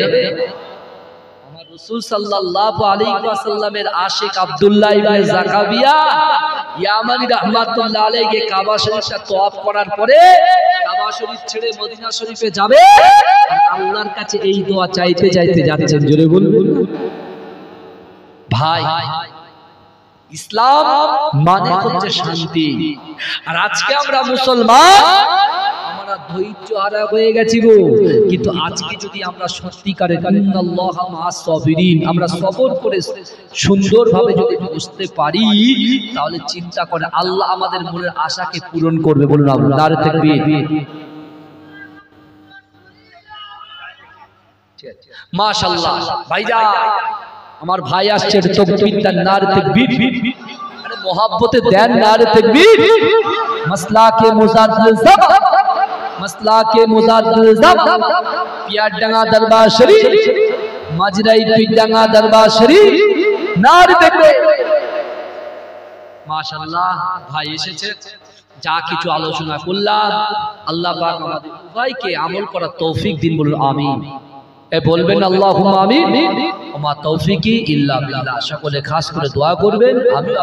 আমার রাসূল সাল্লাল্লাহু আলাইহি ওয়াসাল্লামের আশিক আব্দুল্লাহ ইবনে যাকাবিয়া ইয়ামানি রাহমাতুল্লাহ আলাইহি কাবা শরীফটা তওয়াফ করার পরে কাবা শরীফ ছেড়ে মদিনা শরীফে যাবে আর আল্লাহর কাছে এই দোয়া চাইতে চাইতে যাচ্ছেন। জোরে বলুন ভাই, ইসলাম মানে হচ্ছে শান্তি। আর আজকে আমরা মুসলমান, আমরা ধৈর্য হারা হয়ে গেছি গো। কিন্তু আজকে যদি আমরা সত্যিকারের ইন্নাল্লাহা মা'আস সাবিরিন, আমরা সবর করে সুন্দরভাবে যদি বুঝতে পারি, তাহলে চিন্তা করে আল্লাহ আমাদের মনের আশাকে পূরণ করবে। বলুন আল্লাহু তাকবীর। মাশাআল্লাহ ভাইজান, আমার ভাই আসছে, তাকবীর দেন, নারে তাকবীর। আরে মোহাব্বতে দেন নারে তাকবীর। মাসলাকে মুজাদ্দিদ, মাসলাকে মুজাদ্দিদ, পিয়ারডাঙ্গা দরবার শরীফ, মাজরাই পিয়ারডাঙ্গা দরবার শরীফ, নারে তাকবীর। মাশাআল্লাহ ভাই এসেছে, যা কিছু আলোচনা করলাম আল্লাহ পাক আমাদের উভয়কে আমল করার তৌফিক দিন। বলুন আমিন। এ বলবেন আল্লাহুম্মা আমিন। ওয়া মা তৌফিকি ইল্লা বিল্লাহ। সকলে খাস করে দোয়া করবেন। আমি